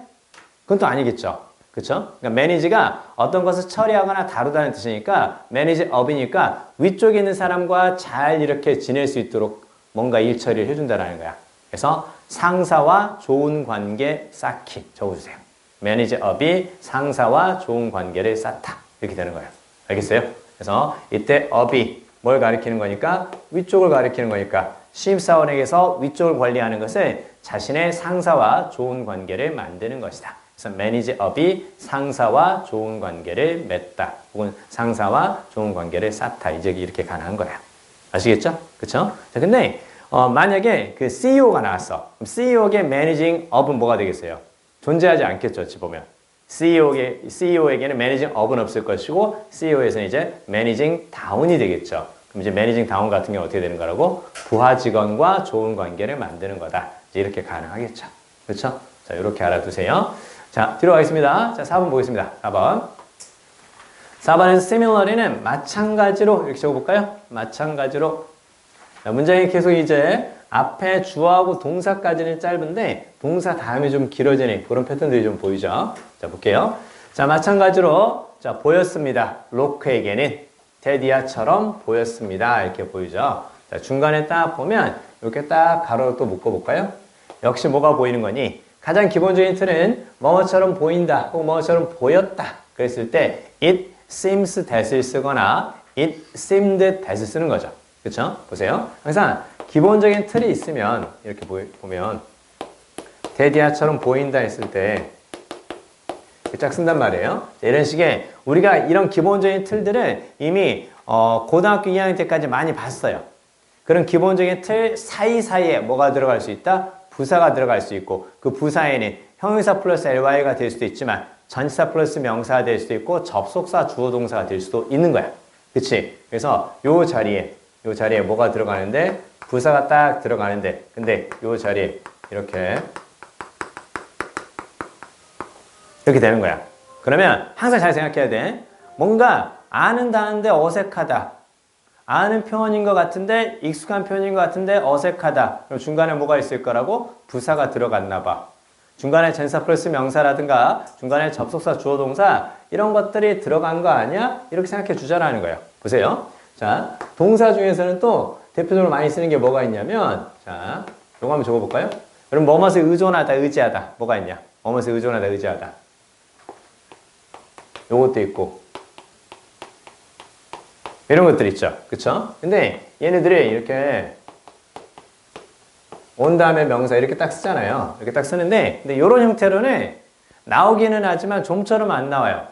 그건 또 아니겠죠. 그쵸? 그러니까 매니지가 어떤 것을 처리하거나 다루다는 뜻이니까 매니지 업이니까 위쪽에 있는 사람과 잘 이렇게 지낼 수 있도록 뭔가 일 처리를 해준다는 거야. 그래서 상사와 좋은 관계 쌓기 적어주세요. 매니지 업이 상사와 좋은 관계를 쌓다. 이렇게 되는 거예요. 알겠어요? 그래서 이때 업이 뭘 가리키는 거니까? 위쪽을 가리키는 거니까 신입사원에게서 위쪽을 관리하는 것은 자신의 상사와 좋은 관계를 만드는 것이다. 그래서 매니지 업이 상사와 좋은 관계를 맺다. 혹은 상사와 좋은 관계를 쌓다. 이제 이렇게 가능한 거야. 아시겠죠? 그쵸? 자, 근데 만약에 그 CEO가 나왔어. 그럼 CEO에게 매니징 업은 뭐가 되겠어요? 존재하지 않겠죠. 어찌 보면. CEO에게는 매니징 업은 없을 것이고 CEO에서는 이제 매니징 다운이 되겠죠. 그럼 이제 매니징 다운 같은 경우 어떻게 되는 거라고? 부하 직원과 좋은 관계를 만드는 거다. 이제 이렇게 가능하겠죠. 그렇죠? 자, 이렇게 알아두세요. 자, 뒤로 가겠습니다. 자, 4번 보겠습니다. 4번. 4번에서 similarly는 마찬가지로 이렇게 적어볼까요? 마찬가지로. 자, 문장이 계속 이제 앞에 주어하고 동사까지는 짧은데 동사 다음에 좀 길어지는 그런 패턴들이 좀 보이죠? 자, 볼게요. 자, 마찬가지로 자, 보였습니다. 로크에게는 테디아처럼 보였습니다. 이렇게 보이죠? 자, 중간에 딱 보면 이렇게 딱 가로로 또 묶어볼까요? 역시 뭐가 보이는 거니? 가장 기본적인 틀은 뭐뭐처럼 보인다 혹은 뭐뭐처럼 보였다. 그랬을 때 it seems that을 쓰거나 it seemed that을 쓰는 거죠. 그쵸? 보세요. 항상 기본적인 틀이 있으면 이렇게 보면 대디아처럼 보인다 했을 때 짝 쓴단 말이에요. 이런 식의 우리가 이런 기본적인 틀들을 이미 고등학교 2학년 때까지 많이 봤어요. 그런 기본적인 틀 사이사이에 뭐가 들어갈 수 있다? 부사가 들어갈 수 있고 그 부사에는 형용사 플러스 ly가 될 수도 있지만 전치사 플러스 명사가 될 수도 있고 접속사 주어 동사가 될 수도 있는 거야. 그치? 그래서 요 자리에 뭐가 들어가는데 부사가 딱 들어가는데 근데 요 자리에 이렇게 되는 거야. 그러면 항상 잘 생각해야 돼. 뭔가 아는 단어인데 어색하다. 아는 표현인 것 같은데 익숙한 표현인 것 같은데 어색하다. 그럼 중간에 뭐가 있을 거라고? 부사가 들어갔나 봐. 중간에 전치사 플러스 명사라든가 중간에 접속사 주어 동사 이런 것들이 들어간 거 아니야? 이렇게 생각해 주자라는 거예요. 보세요. 자, 동사 중에서는 또 대표적으로 많이 쓰는 게 뭐가 있냐면 자, 요거 한번 적어볼까요? 그럼 뭐뭐에 의존하다, 의지하다. 뭐가 있냐? 뭐뭐에 의존하다, 의지하다. 요것도 있고 이런 것들 있죠. 그쵸? 근데 얘네들이 이렇게 온 다음에 명사 이렇게 딱 쓰잖아요. 이렇게 딱 쓰는데 근데 이런 형태로는 나오기는 하지만 좀처럼 안 나와요.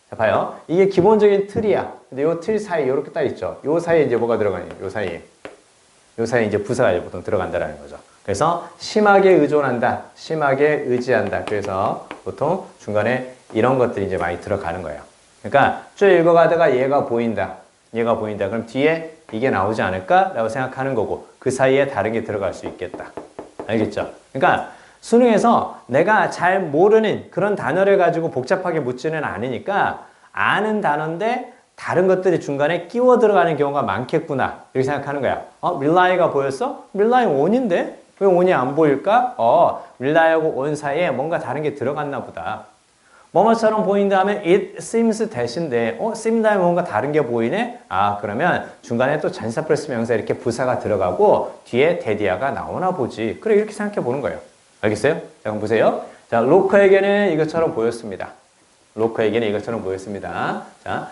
자, 봐요. 이게 기본적인 틀이야. 근데 요 틀 사이 이렇게 딱 있죠. 요 사이에 이제 뭐가 들어가냐? 요 사이에 이제 부사가 보통 들어간다라는 거죠. 그래서 심하게 의존한다. 심하게 의지한다. 그래서 보통 중간에 이런 것들이 이제 많이 들어가는 거예요. 그러니까 쭉 읽어가다가 얘가 보인다. 그럼 뒤에 이게 나오지 않을까라고 생각하는 거고 그 사이에 다른 게 들어갈 수 있겠다. 알겠죠? 그러니까 수능에서 내가 잘 모르는 그런 단어를 가지고 복잡하게 묻지는 않으니까 아는 단어인데 다른 것들이 중간에 끼워 들어가는 경우가 많겠구나. 이렇게 생각하는 거야. rely가 보였어? rely on인데? 왜 on이 안 보일까? rely하고 on 사이에 뭔가 다른 게 들어갔나 보다. 뭐뭐처럼 보인 다음에 it seems that인데 seem 다음에 뭔가 다른 게 보이네? 그러면 중간에 또 전치사 플러스 명사 이렇게 부사가 들어가고 뒤에 대디아가 나오나 보지. 그래 이렇게 생각해 보는 거예요. 알겠어요? 자 그럼 보세요. 자 로커에게는 이것처럼 보였습니다. 자,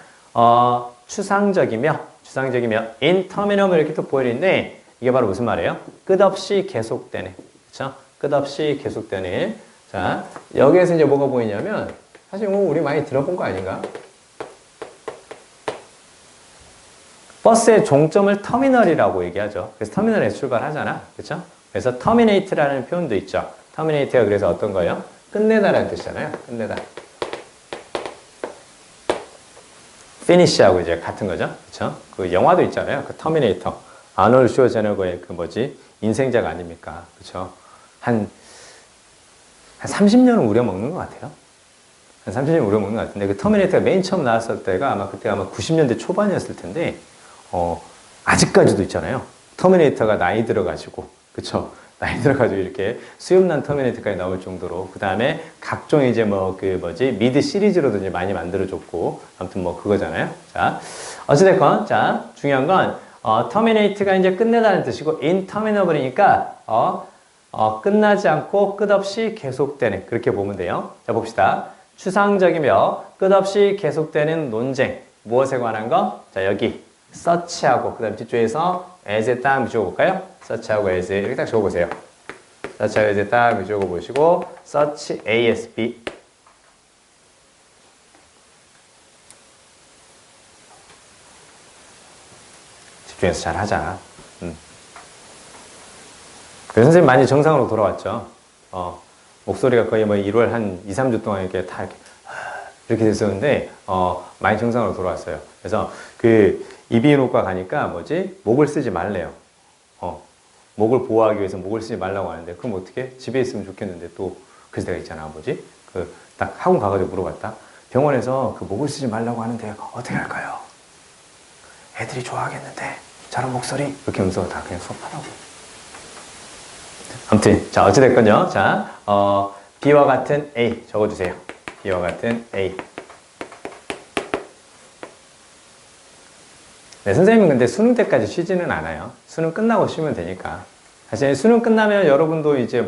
추상적이며 interminable 이렇게 또 보이는데 이게 바로 무슨 말이에요? 끝없이 계속되는. 그렇죠? 끝없이 계속되는. 자, 여기에서 이제 뭐가 보이냐면 사실 뭐 우리 많이 들어본 거 아닌가? 버스의 종점을 터미널이라고 얘기하죠. 그래서 터미널에 출발하잖아. 그렇죠? 그래서 terminate라는 표현도 있죠. terminate가 그래서 어떤 거예요? 끝내다라는 뜻이잖아요. 끝내다. finish하고 이제 같은 거죠. 그렇죠? 그 영화도 있잖아요. 그 터미네이터. 아놀드 슈워제네거의 그 인생작 아닙니까? 그렇죠? 한 30년은 우려먹는 것 같아요. 한 30년 우려먹는 것 같은데 그 터미네이터가 맨 처음 나왔을 때가 그때 90년대 초반이었을 텐데 아직까지도 있잖아요. 터미네이터가 나이 들어가지고 그쵸? 나이 들어가지고 이렇게 수염난 터미네이터까지 나올 정도로 그 다음에 각종 이제 미드 시리즈로도 이제 많이 만들어줬고 아무튼 그거잖아요. 자 어찌됐건 자 중요한 건 터미네이트가 이제 끝내다는 뜻이고 interminable이니까 끝나지 않고 끝없이 계속되는 그렇게 보면 돼요. 자 봅시다. 추상적이며 끝없이 계속되는 논쟁 무엇에 관한 거? 자 여기 search하고 그 다음 뒤쪽에서 as에 딱 적어볼까요? search하고 as 이렇게 딱 적어보세요. search하고 as에 딱 적어보시고 search ASB 집중해서 잘 하자. 그래서 선생님 많이 정상으로 돌아왔죠. 목소리가 거의 1월 한 2, 3주 동안 이렇게 다 이렇게 됐었는데, 많이 정상으로 돌아왔어요. 그래서 이비인후과 가니까 목을 쓰지 말래요. 목을 보호하기 위해서 목을 쓰지 말라고 하는데, 그럼 어떻게? 집에 있으면 좋겠는데 또, 그래서 내가 있잖아, 딱 학원 가가지고 물어봤다. 병원에서 목을 쓰지 말라고 하는데 어떻게 할까요? 애들이 좋아하겠는데, 저런 목소리? 이렇게 하면서 다 그냥 수업하라고. 아무튼 자 어찌됐건요. 자 B와 같은 A 적어주세요. B와 같은 A. 네, 선생님은 근데 수능 때까지 쉬지는 않아요. 수능 끝나고 쉬면 되니까. 사실 수능 끝나면 여러분도 이제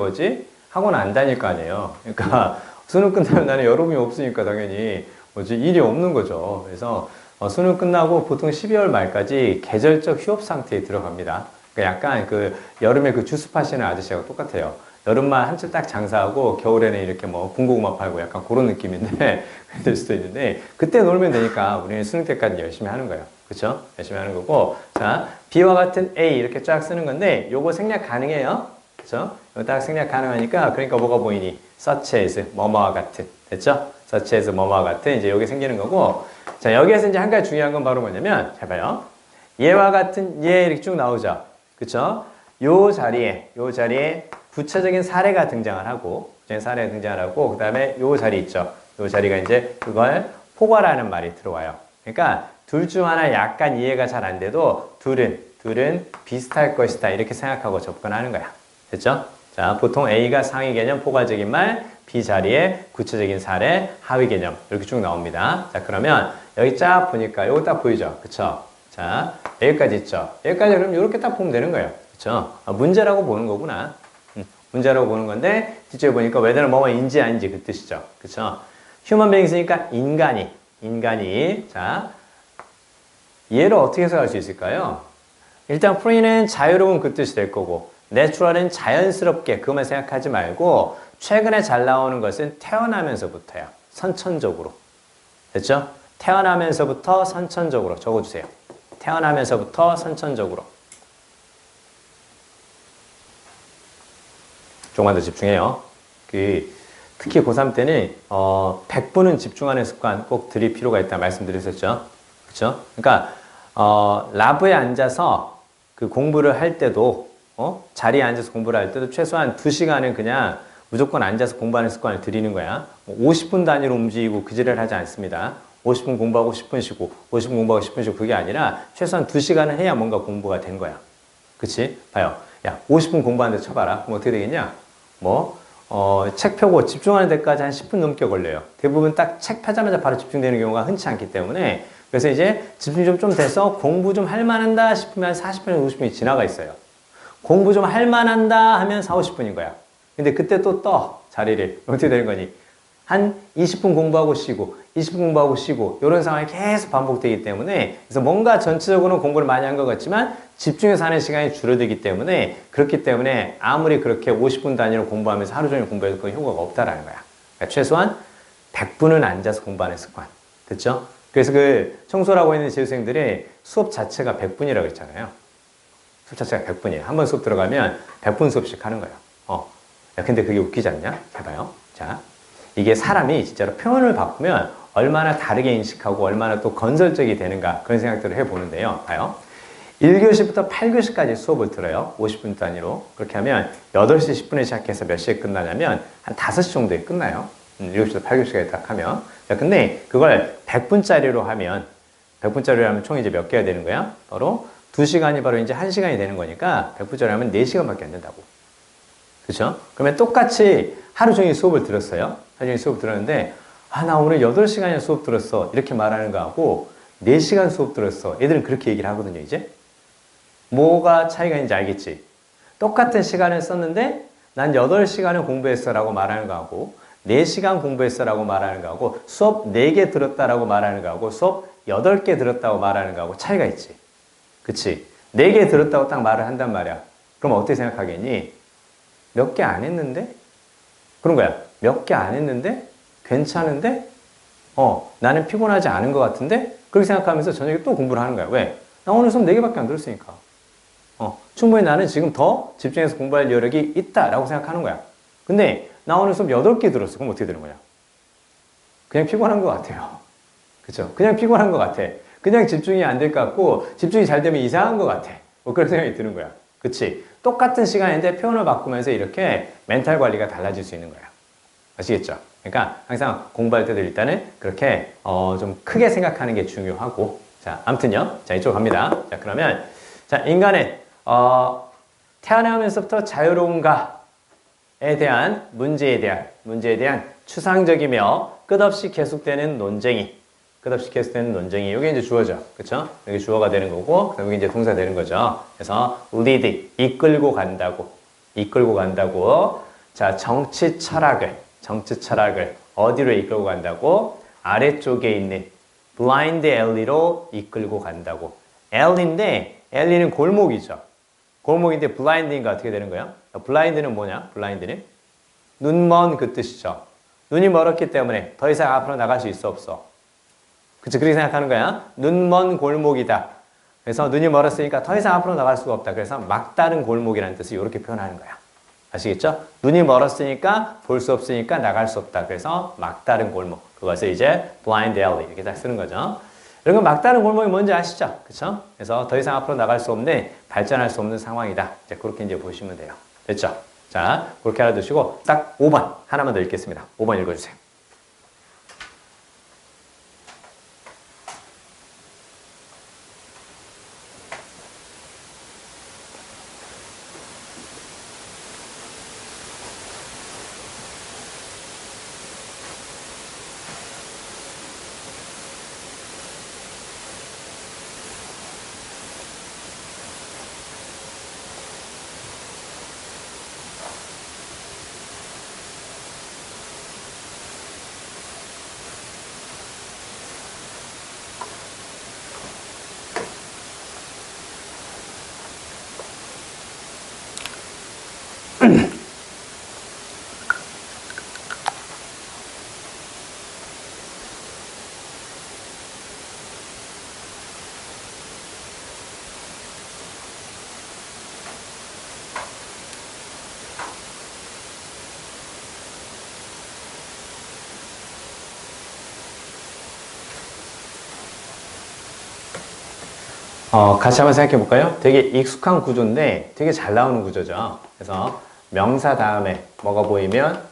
학원 안 다닐 거 아니에요. 그러니까 수능 끝나면 나는 여러분이 없으니까 당연히 뭐지? 일이 없는 거죠. 그래서 수능 끝나고 보통 12월 말까지 계절적 휴업 상태에 들어갑니다. 그러니까 약간 그 여름에 그 주스 파시는 아저씨하고 똑같아요. 여름만 한철 딱 장사하고 겨울에는 이렇게 뭐 군고구마 팔고 약간 그런 느낌인데 될 수도 있는데 그때 놀면 되니까 우리는 수능 때까지 열심히 하는 거예요. 그렇죠? 열심히 하는 거고 자 B와 같은 A 이렇게 쫙 쓰는 건데 요거 생략 가능해요. 그렇죠? 이거 딱 생략 가능하니까 그러니까 뭐가 보이니? such as 뭐뭐와 같은 됐죠? such as 뭐뭐와 같은 이제 여기 생기는 거고 자 여기에서 이제 한 가지 중요한 건 바로 뭐냐면 잘 봐요. 얘와 같은 얘 이렇게 쭉 나오죠. 그렇죠? 요 자리에 구체적인 사례가 등장을 하고 그 다음에 요 자리 있죠. 요 자리가 이제 그걸 포괄하는 말이 들어와요. 그러니까 둘 중 하나 약간 이해가 잘 안 돼도 둘은 비슷할 것이다 이렇게 생각하고 접근하는 거야. 됐죠? 자, 보통 A가 상위 개념 포괄적인 말, B 자리에 구체적인 사례, 하위 개념 이렇게 쭉 나옵니다. 자, 그러면 여기 쫙 보니까 요거 딱 보이죠? 그쵸? 자, 여기까지 있죠? 여기까지 그럼 이렇게 딱 보면 되는 거예요. 그쵸? 문제라고 보는 거구나. 문제라고 보는 건데 뒤쪽에 보니까 whether는 뭐뭐인지 아닌지 그 뜻이죠. 그쵸? human beings니까 인간이 자 얘를 어떻게 해석할 수 있을까요? 일단 free는 자유로운 그 뜻이 될 거고 natural은 자연스럽게 그것만 생각하지 말고 최근에 잘 나오는 것은 태어나면서부터요. 선천적으로. 됐죠? 태어나면서부터 선천적으로 적어주세요. 태어나면서부터 선천적으로. 조금만 더 집중해요. 특히 고3 때는 100분은 집중하는 습관 꼭 들일 필요가 있다 말씀드렸었죠. 그렇죠? 그러니까 라브에 앉아서 그 공부를 할 때도 자리에 앉아서 공부를 할 때도 최소한 2시간은 그냥 무조건 앉아서 공부하는 습관을 들이는 거야. 50분 단위로 움직이고 그 지랄 하지 않습니다. 50분 공부하고 10분 쉬고 50분 공부하고 10분 쉬고 그게 아니라 최소한 2시간은 해야 뭔가 공부가 된 거야. 그치? 봐요. 야, 50분 공부하는데 쳐봐라. 그럼 어떻게 되겠냐? 책 펴고 집중하는 데까지 한 10분 넘게 걸려요. 대부분 딱 책 펴자마자 바로 집중되는 경우가 흔치 않기 때문에 그래서 이제 집중 좀 돼서 공부 좀 할 만한다 싶으면 40분, 50분이 지나가 있어요. 공부 좀 할 만한다 하면 4, 50분인 거야. 근데 그때 또 자리를. 어떻게 되는 거니? 한 20분 공부하고 쉬고 20분 공부하고 쉬고 이런 상황이 계속 반복되기 때문에 그래서 뭔가 전체적으로는 공부를 많이 한 것 같지만 집중해서 하는 시간이 줄어들기 때문에 그렇기 때문에 아무리 그렇게 50분 단위로 공부하면서 하루 종일 공부해도 그 효과가 없다라는 거야. 그러니까 최소한 100분은 앉아서 공부하는 습관. 됐죠? 그래서 그 청소라고 있는 재수생들이 수업 자체가 100분이라고 했잖아요. 수업 자체가 100분이에요. 한 번 수업 들어가면 100분 수업씩 하는 거예요. 야, 근데 그게 웃기지 않냐? 해봐요. 자. 이게 사람이 진짜로 표현을 바꾸면 얼마나 다르게 인식하고 얼마나 또 건설적이 되는가 그런 생각들을 해보는데요. 봐요. 1교시부터 8교시까지 수업을 들어요. 50분 단위로. 그렇게 하면 8시 10분에 시작해서 몇 시에 끝나냐면 한 5시 정도에 끝나요. 7시부터 8교시까지 딱 하면. 자, 근데 그걸 100분짜리로 하면 총 이제 몇 개가 되는 거야? 바로 2시간이 바로 이제 1시간이 되는 거니까 100분짜리 하면 4시간밖에 안 된다고. 그렇죠? 그러면 똑같이 하루 종일 수업을 들었어요. 하루 종일 수업 들었는데 나 오늘 8시간이나 수업 들었어. 이렇게 말하는 거하고 4시간 수업 들었어. 애들은 그렇게 얘기를 하거든요, 이제. 뭐가 차이가 있는지 알겠지? 똑같은 시간을 썼는데 난 8시간을 공부했어 라고 말하는 거하고 4시간 공부했어 라고 말하는 거하고 수업 4개 들었다라고 말하는 거하고 수업 8개 들었다고 말하는 거하고 차이가 있지. 그치? 4개 들었다고 딱 말을 한단 말이야. 그럼 어떻게 생각하겠니? 몇 개 안 했는데? 그런 거야. 몇 개 안 했는데? 괜찮은데? 나는 피곤하지 않은 것 같은데? 그렇게 생각하면서 저녁에 또 공부를 하는 거야. 왜? 나 오늘 수업 4개밖에 안 들었으니까. 충분히 나는 지금 더 집중해서 공부할 여력이 있다라고 생각하는 거야. 근데 나 오늘 수업 8개 들었어. 그럼 어떻게 되는 거냐? 그냥 피곤한 것 같아요. 그쵸? 그냥 피곤한 것 같아. 그냥 집중이 안 될 것 같고 집중이 잘 되면 이상한 것 같아. 뭐 그런 생각이 드는 거야. 그치? 똑같은 시간인데 표현을 바꾸면서 이렇게 멘탈 관리가 달라질 수 있는 거야. 아시겠죠? 그러니까 항상 공부할 때도 일단은 그렇게 좀 크게 생각하는 게 중요하고 자, 아무튼요. 자, 이쪽 갑니다. 자, 그러면 자, 인간은 태어나면서부터 자유로운가에 대한 문제에 대한 추상적이며 끝없이 계속되는 논쟁이 이게 이제 주어죠. 그쵸? 여기 주어가 되는 거고, 여기 이제 동사 되는 거죠. 그래서 lead, 이끌고 간다고. 자, 정치 철학을 어디로 이끌고 간다고? 아래쪽에 있는 블라인드 엘리로 이끌고 간다고. 엘리인데 엘리는 골목이죠. 골목인데 블라인드인가 어떻게 되는 거예요? 블라인드는 뭐냐? 블라인드는 눈먼 그 뜻이죠. 눈이 멀었기 때문에 더 이상 앞으로 나갈 수 있어 없어? 그치? 그렇게 생각하는 거야. 눈먼 골목이다. 그래서 눈이 멀었으니까 더 이상 앞으로 나갈 수가 없다. 그래서 막다른 골목이라는 뜻을 이렇게 표현하는 거야. 아시겠죠? 눈이 멀었으니까 볼 수 없으니까 나갈 수 없다. 그래서 막다른 골목. 그것을 이제 blind alley 이렇게 딱 쓰는 거죠. 여러분 막다른 골목이 뭔지 아시죠? 그렇죠? 그래서 더 이상 앞으로 나갈 수 없는 발전할 수 없는 상황이다. 이제 그렇게 이제 보시면 돼요. 됐죠? 자, 그렇게 알아두시고 딱 5번 하나만 더 읽겠습니다. 5번 읽어주세요. 같이 한번 생각해 볼까요? 되게 익숙한 구조인데 되게 잘 나오는 구조죠. 그래서 명사 다음에 뭐가 보이면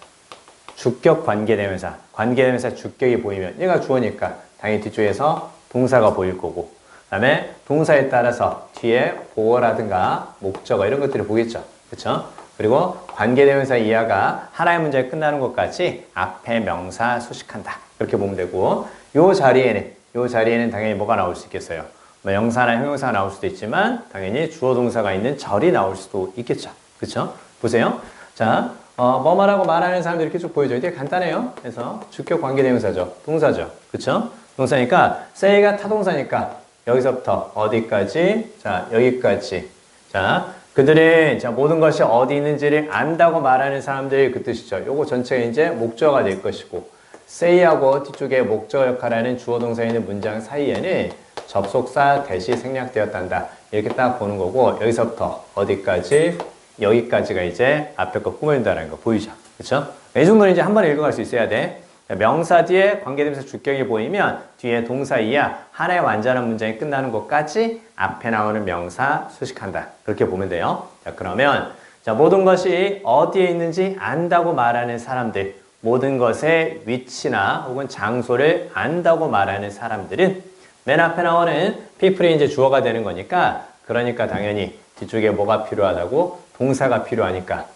주격 관계대명사, 관계대명사 주격이 보이면 얘가 주어니까 당연히 뒤쪽에서 동사가 보일 거고 그 다음에 동사에 따라서 뒤에 보어라든가 목적어 이런 것들을 보겠죠. 그렇죠? 그리고 관계대명사 이하가 하나의 문제에 끝나는 것까지 앞에 명사 수식한다. 이렇게 보면 되고 요 자리에는 당연히 뭐가 나올 수 있겠어요? 명사나 형용사가 나올 수도 있지만 당연히 주어 동사가 있는 절이 나올 수도 있겠죠. 그렇죠? 보세요. 자, 뭐 말하고 말하는 사람들 이렇게 쭉 보여줘요. 되게 간단해요. 그래서 주격 관계대명사죠. 동사죠. 그렇죠? 동사니까 say가 타동사니까 여기서부터 어디까지? 자, 여기까지. 자, 그들은 자, 모든 것이 어디 있는지를 안다고 말하는 사람들이 그 뜻이죠. 요거 전체가 이제 목적어가 될 것이고 say하고 뒤쪽에 목적어 역할하는 주어 동사에 있는 문장 사이에는 접속사 대시 생략되었단다. 이렇게 딱 보는 거고 여기서부터 어디까지? 여기까지가 이제 앞에 거 꾸며준다는 거 보이죠? 그렇죠? 이 정도는 이제 한 번에 읽어갈 수 있어야 돼. 명사 뒤에 관계대명사 주격이 보이면 뒤에 동사 이하 하나의 완전한 문장이 끝나는 것까지 앞에 나오는 명사 수식한다. 그렇게 보면 돼요. 자, 그러면 자, 모든 것이 어디에 있는지 안다고 말하는 사람들, 모든 것의 위치나 혹은 장소를 안다고 말하는 사람들은 맨 앞에 나오는 people이 이제 주어가 되는 거니까 그러니까 당연히 뒤쪽에 뭐가 필요하다고? 동사가 필요하니까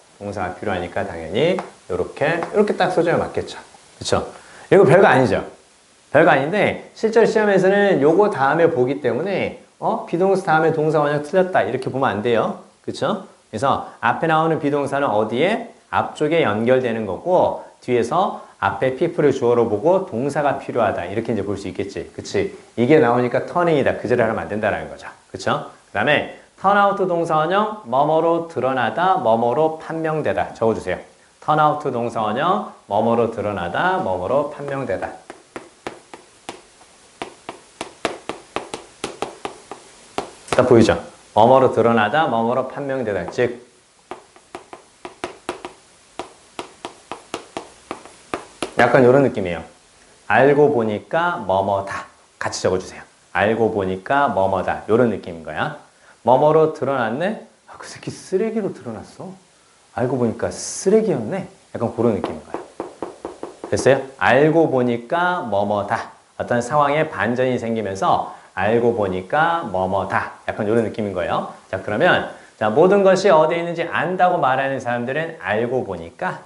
당연히 이렇게 딱 써줘야 맞겠죠. 그쵸? 이거 별거 아니죠? 별거 아닌데 실제로 시험에서는 요거 다음에 보기 때문에 비동사 다음에 동사 원형 틀렸다 이렇게 보면 안 돼요. 그쵸? 그래서 앞에 나오는 비동사는 어디에? 앞쪽에 연결되는 거고 뒤에서 앞에 people을 주어로 보고 동사가 필요하다. 이렇게 이제 볼 수 있겠지. 그치? 이게 나오니까 turning이다. 그 자리를 하면 안 된다는 거죠. 그쵸? 그 다음에 turn out 동사원형, 뭐뭐로 드러나다, 뭐뭐로 판명되다. 적어주세요. turn out 동사원형, 뭐뭐로 드러나다, 뭐뭐로 판명되다. 딱 보이죠? 뭐뭐로 드러나다, 뭐뭐로 판명되다. 즉, 약간 이런 느낌이에요. 알고 보니까 뭐뭐다. 같이 적어주세요. 알고 보니까 뭐뭐다. 이런 느낌인 거야. 뭐뭐로 드러났네? 그 새끼 쓰레기로 드러났어. 알고 보니까 쓰레기였네. 약간 그런 느낌인 거야. 됐어요? 알고 보니까 뭐뭐다. 어떤 상황에 반전이 생기면서 알고 보니까 뭐뭐다. 약간 이런 느낌인 거예요. 자, 그러면 자, 모든 것이 어디에 있는지 안다고 말하는 사람들은 알고 보니까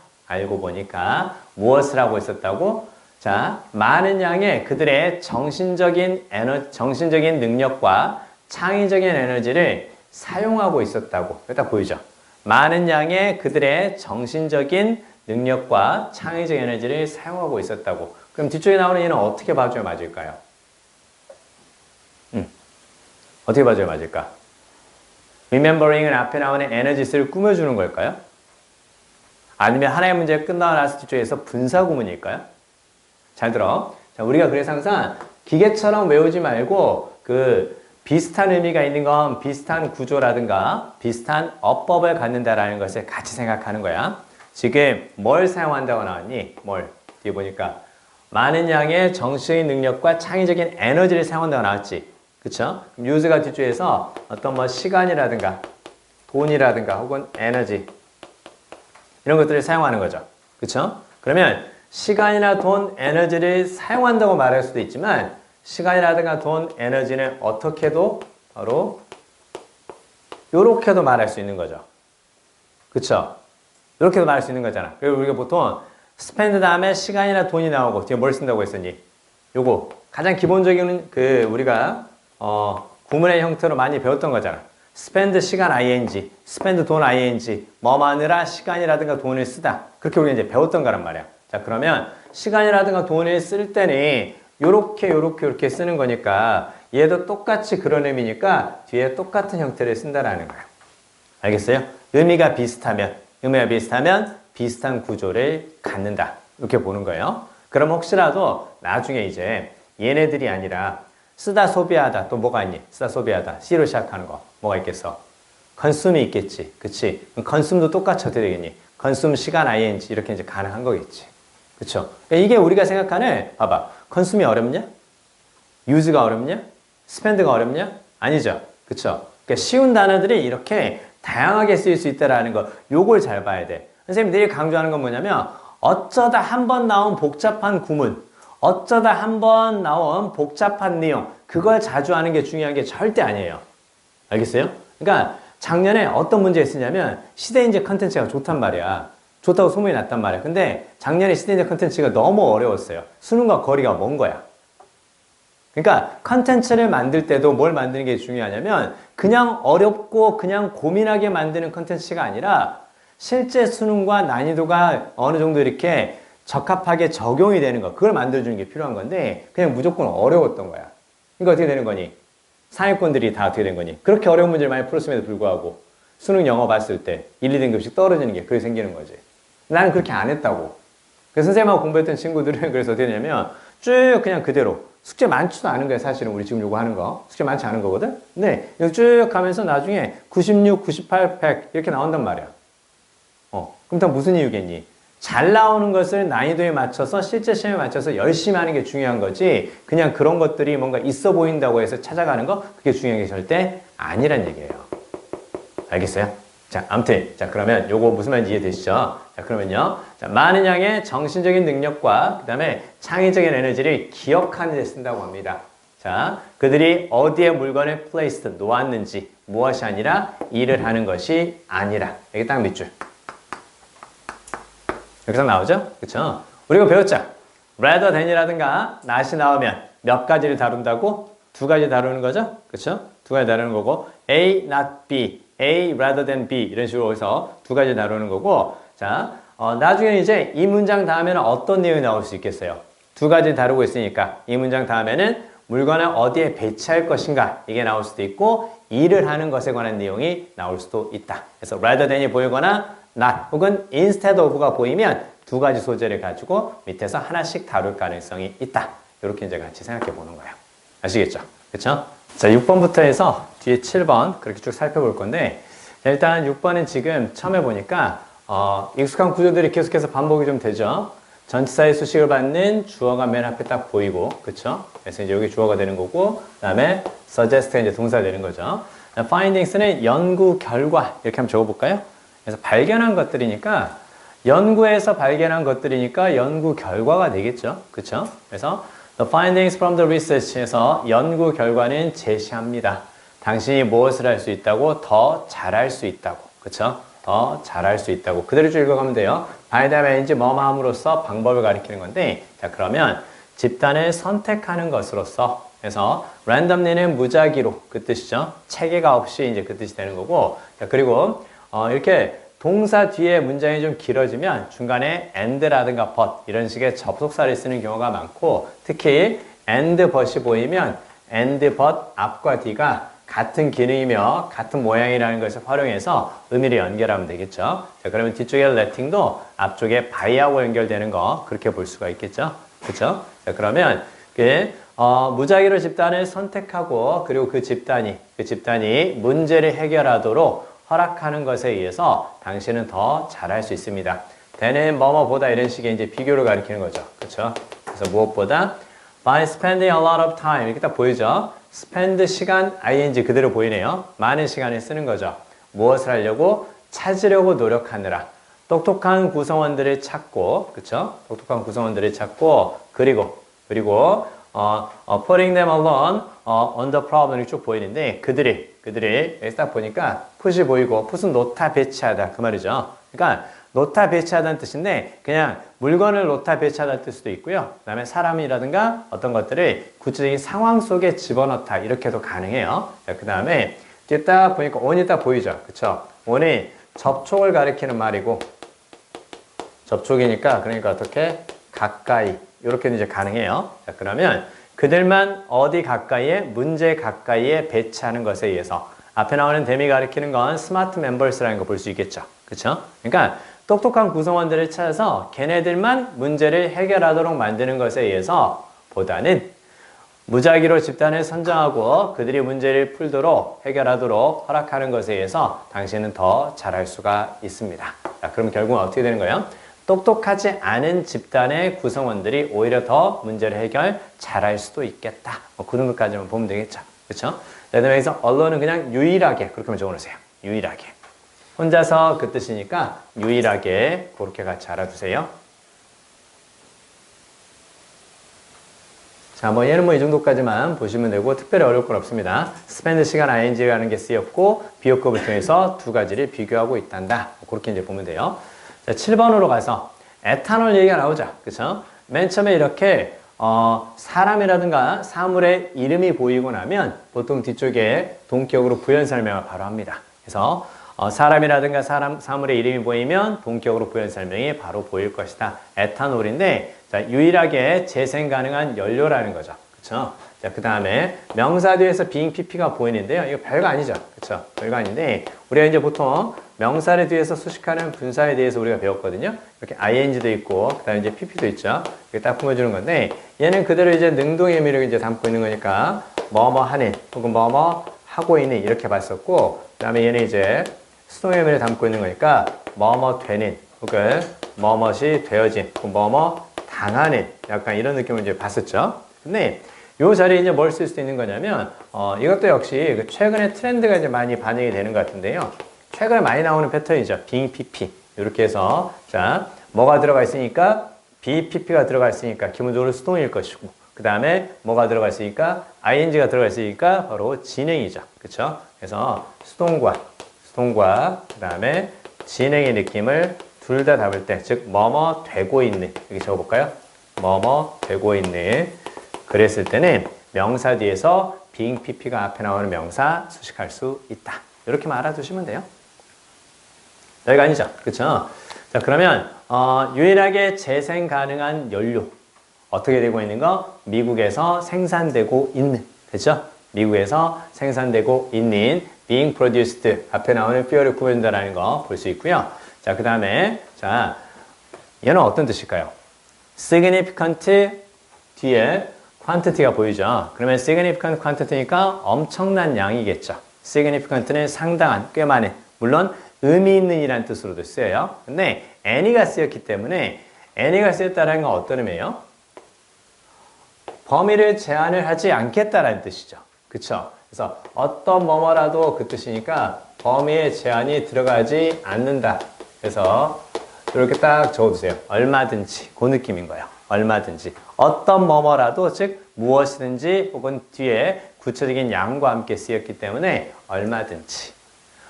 무엇을 하고 있었다고? 자, 많은 양의 그들의 정신적인 능력과 창의적인 에너지를 사용하고 있었다고. 딱 보이죠? 많은 양의 그들의 정신적인 능력과 창의적 에너지를 사용하고 있었다고. 그럼 뒤쪽에 나오는 얘는 어떻게 봐줘야 맞을까요? 어떻게 봐줘야 맞을까? Remembering은 앞에 나오는 energies를 꾸며주는 걸까요? 아니면 하나의 문제가 끝나고 나서 뒤쪽에서 분사 구문일까요? 잘 들어. 자, 우리가 그래서 항상 기계처럼 외우지 말고 그 비슷한 의미가 있는 건 비슷한 구조라든가 비슷한 어법을 갖는다라는 것을 같이 생각하는 거야. 지금 뭘 사용한다고 나왔니? 뭘? 뒤에 보니까 많은 양의 정신의 능력과 창의적인 에너지를 사용한다고 나왔지. 그쵸? use가 뒤쪽에서 어떤 뭐 시간이라든가 돈이라든가 혹은 에너지 이런 것들을 사용하는 거죠. 그쵸? 그러면 시간이나 돈, 에너지를 사용한다고 말할 수도 있지만 시간이라든가 돈, 에너지는 어떻게도 바로 요렇게도 말할 수 있는 거죠. 그쵸? 이렇게도 말할 수 있는 거잖아. 그리고 우리가 보통 spend 다음에 시간이나 돈이 나오고 뒤에 뭘 쓴다고 했었니? 요거 가장 기본적인 그 우리가 구문의 형태로 많이 배웠던 거잖아. spend 시간 ing, spend 돈 ing, 뭐 마느라 시간이라든가 돈을 쓰다. 그렇게 우리가 이제 배웠던 거란 말이야. 자, 그러면 시간이라든가 돈을 쓸 때는 요렇게 쓰는 거니까 얘도 똑같이 그런 의미니까 뒤에 똑같은 형태를 쓴다라는 거야. 알겠어요? 의미가 비슷하면 비슷한 구조를 갖는다. 이렇게 보는 거예요. 그럼 혹시라도 나중에 이제 얘네들이 아니라 쓰다 소비하다 또 뭐가 있니? 쓰다 소비하다 C로 시작하는 거 뭐가 있겠어? consume이 있겠지. 그치? consume도 똑같이 어떻게 되겠니? consume 시간 ing 이렇게 이제 가능한 거겠지. 그쵸? 이게 우리가 생각하는 봐봐. consume이 어렵냐? use가 어렵냐? spend가 어렵냐? 아니죠. 그쵸? 그러니까 쉬운 단어들이 이렇게 다양하게 쓰일 수 있다는 거 요걸 잘 봐야 돼. 선생님 내일 강조하는 건 뭐냐면 어쩌다 한 번 나온 복잡한 구문 어쩌다 한 번 나온 복잡한 내용 그걸 자주 하는 게 중요한 게 절대 아니에요. 알겠어요? 그러니까 작년에 어떤 문제가 있었냐면 시대인재 컨텐츠가 좋단 말이야. 좋다고 소문이 났단 말이야. 근데 작년에 시대인재 컨텐츠가 너무 어려웠어요. 수능과 거리가 먼 거야. 그러니까 컨텐츠를 만들 때도 뭘 만드는 게 중요하냐면 그냥 어렵고 그냥 고민하게 만드는 컨텐츠가 아니라 실제 수능과 난이도가 어느 정도 이렇게 적합하게 적용이 되는 거 그걸 만들어주는 게 필요한 건데 그냥 무조건 어려웠던 거야. 이거 어떻게 되는 거니? 상위권들이 다 어떻게 된 거니? 그렇게 어려운 문제를 많이 풀었음에도 불구하고 수능 영어 봤을 때 1, 2등급씩 떨어지는 게 그렇게 생기는 거지. 나는 그렇게 안 했다고. 그래서 선생님하고 공부했던 친구들은 그래서 어떻게 되냐면 쭉 그냥 그대로 숙제 많지도 않은 거야. 사실은 우리 지금 요거 하는 거 숙제 많지 않은 거거든. 근데 이거 쭉 가면서 나중에 96, 98, 100 이렇게 나온단 말이야. 그럼 다 무슨 이유겠니? 잘 나오는 것을 난이도에 맞춰서 실제 시험에 맞춰서 열심히 하는 게 중요한 거지 그냥 그런 것들이 뭔가 있어 보인다고 해서 찾아가는 거 그게 중요한 게 절대 아니란 얘기예요. 알겠어요? 자, 아무튼 자 그러면 요거 무슨 말인지 이해되시죠? 자 그러면요. 자, 많은 양의 정신적인 능력과 그 다음에 창의적인 에너지를 기억하는 데 쓴다고 합니다. 자, 그들이 어디에 물건을 placed, 놓았는지 무엇이 아니라 일을 하는 것이 아니라 여기 딱 밑줄 여기서 나오죠? 그쵸? 우리가 배웠죠? rather than이라든가 not이 나오면 몇 가지를 다룬다고? 두 가지 다루는 거죠? 그쵸? 두 가지 다루는 거고 A, not B, A rather than B 이런 식으로 해서 두 가지 다루는 거고 자, 나중에 이제 이 문장 다음에는 어떤 내용이 나올 수 있겠어요? 두 가지 다루고 있으니까 이 문장 다음에는 물건을 어디에 배치할 것인가 이게 나올 수도 있고 일을 하는 것에 관한 내용이 나올 수도 있다. 그래서 rather than이 보이거나 not 혹은 instead of가 보이면 두 가지 소재를 가지고 밑에서 하나씩 다룰 가능성이 있다. 이렇게 이제 같이 생각해 보는 거예요. 아시겠죠? 그쵸? 자, 6번부터 해서 뒤에 7번 그렇게 쭉 살펴볼 건데 일단 6번은 지금 처음에 보니까 익숙한 구조들이 계속해서 반복이 좀 되죠. 전치사의 수식을 받는 주어가 맨 앞에 딱 보이고 그쵸? 그래서 이제 여기 주어가 되는 거고 그 다음에 suggest가 이제 동사가 되는 거죠. findings는 연구 결과 이렇게 한번 적어볼까요? 그래서 발견한 것들이니까 연구에서 발견한 것들이니까 연구 결과가 되겠죠. 그쵸? 그래서 The findings from the research에서 연구 결과는 제시합니다. 당신이 무엇을 할 수 있다고? 더 잘할 수 있다고. 그쵸? 더 잘할 수 있다고. 그대로 쭉 읽어가면 돼요. by the means 뭐뭐함으로써 방법을 가리키는 건데 자 그러면 집단을 선택하는 것으로서 그래서 randomly는 무작위로 그 뜻이죠. 체계가 없이 이제 그 뜻이 되는 거고 자, 그리고 이렇게 동사 뒤에 문장이 좀 길어지면 중간에 and라든가 but 이런 식의 접속사를 쓰는 경우가 많고 특히 and but이 보이면 and but 앞과 뒤가 같은 기능이며 같은 모양이라는 것을 활용해서 의미를 연결하면 되겠죠. 자, 그러면 뒤쪽에 letting도 앞쪽에 by하고 연결되는 거 그렇게 볼 수가 있겠죠. 그렇죠? 자, 그러면 무작위로 집단을 선택하고 그리고 그 집단이 문제를 해결하도록 허락하는 것에 의해서 당신은 더 잘할 수 있습니다. 되는 뭐뭐보다 이런 식의 이제 비교를 가리키는 거죠. 그렇죠? 그래서 무엇보다 by spending a lot of time 이렇게 딱 보이죠? spend 시간 ing 그대로 보이네요. 많은 시간을 쓰는 거죠. 무엇을 하려고? 찾으려고 노력하느라. 똑똑한 구성원들을 찾고, 그렇죠? 똑똑한 구성원들을 찾고 그리고 putting them alone on the problem이 쭉 보이는데 그들이 여기 딱 보니까 put이 보이고 put은 놓다 배치하다 그 말이죠. 그러니까 놓다 배치하다는 뜻인데 그냥 물건을 놓다 배치하다는 뜻도 있고요. 그 다음에 사람이라든가 어떤 것들을 구체적인 상황 속에 집어넣다 이렇게도 가능해요. 그 다음에 뒤에 딱 보니까 on이 딱 보이죠. 그쵸? on이 접촉을 가리키는 말이고 접촉이니까 그러니까 어떻게? 가까이 이렇게 이제 가능해요. 자, 그러면 그들만 어디 가까이에 문제 가까이에 배치하는 것에 의해서 앞에 나오는 them이 가리키는 건 스마트 멤버스라는 거 볼 수 있겠죠. 그렇죠? 그러니까 똑똑한 구성원들을 찾아서 걔네들만 문제를 해결하도록 만드는 것에 의해서 보다는 무작위로 집단을 선정하고 그들이 문제를 풀도록 해결하도록 허락하는 것에 의해서 당신은 더 잘할 수가 있습니다. 자, 그럼 결국은 어떻게 되는 거예요? 똑똑하지 않은 집단의 구성원들이 오히려 더 문제를 해결 잘할 수도 있겠다. 그 정도까지만 보면 되겠죠. 그렇죠? 그 다음에 여기서 allone은 그냥 유일하게 그렇게 적어놓으세요. 유일하게. 혼자서 그 뜻이니까 유일하게 그렇게 같이 알아두세요. 자, 뭐 얘는 이 정도까지만 보시면 되고 특별히 어려울 건 없습니다. spend 시간 ing라는 게 쓰였고 비호급을 통해서 두 가지를 비교하고 있단다. 그렇게 이제 보면 돼요. 자, 7번으로 가서 에탄올 얘기가 나오죠. 그쵸? 맨 처음에 이렇게 사람이라든가 사물의 이름이 보이고 나면 보통 뒤쪽에 동격으로 부연 설명을 바로 합니다. 그래서 사람이라든가 사물의 이름이 보이면 동격으로 부연 설명이 바로 보일 것이다. 에탄올인데 자, 유일하게 재생 가능한 연료라는 거죠. 그쵸? 자, 그 다음에 명사 뒤에서 being pp가 보이는데요. 이거 별거 아니죠. 그쵸? 별거 아닌데 우리가 이제 보통 명사를 뒤에서 수식하는 분사에 대해서 우리가 배웠거든요. 이렇게 ing도 있고 그 다음에 이제 pp도 있죠. 이렇게 딱 품어주는 건데 얘는 그대로 이제 능동의 의미를 이제 담고 있는 거니까 뭐뭐 하는 혹은 뭐뭐 하고 있는 이렇게 봤었고 그 다음에 얘는 이제 수동의 의미를 담고 있는 거니까 뭐뭐 되는 혹은 뭐뭐이 되어진 혹은 뭐뭐 당하는 약간 이런 느낌을 이제 봤었죠. 근데 이 자리에 이제 뭘 쓸 수 있는 거냐면 이것도 역시 최근에 트렌드가 이제 많이 반영이 되는 것 같은데요. 최근에 많이 나오는 패턴이죠. being pp 이렇게 해서 자 뭐가 들어가 있으니까 be pp가 들어가 있으니까 기본적으로 수동일 것이고 그 다음에 뭐가 들어가 있으니까 ing가 들어가 있으니까 바로 진행이죠. 그렇죠? 그래서 수동과 그 다음에 진행의 느낌을 둘 다 담을 때 즉 뭐뭐 되고 있는 이렇게 적어볼까요? 뭐뭐 되고 있는 그랬을 때는 명사 뒤에서 being pp가 앞에 나오는 명사 수식할 수 있다. 이렇게만 알아두시면 돼요. 여기가 아니죠. 그렇죠? 자, 그러면 유일하게 재생 가능한 연료 어떻게 되고 있는 거? 미국에서 생산되고 있는 됐죠? 미국에서 생산되고 있는 being produced 앞에 나오는 fuel을 구현한다는 거 볼 수 있고요. 자, 그 다음에 자 얘는 어떤 뜻일까요? significant 뒤에 quantity가 보이죠. 그러면 significant quantity니까 엄청난 양이겠죠. significant는 상당한, 꽤 많은. 물론 의미 있는 이라는 뜻으로도 쓰여요. 근데 any가 쓰였기 때문에 any가 쓰였다는 건 어떤 의미예요? 범위를 제한을 하지 않겠다라는 뜻이죠. 그쵸? 그래서 어떤 뭐뭐라도 그 뜻이니까 범위에 제한이 들어가지 않는다. 그래서 이렇게 딱 적어두세요. 얼마든지 그 느낌인 거예요. 얼마든지 어떤 뭐뭐라도 즉 무엇이든지 혹은 뒤에 구체적인 양과 함께 쓰였기 때문에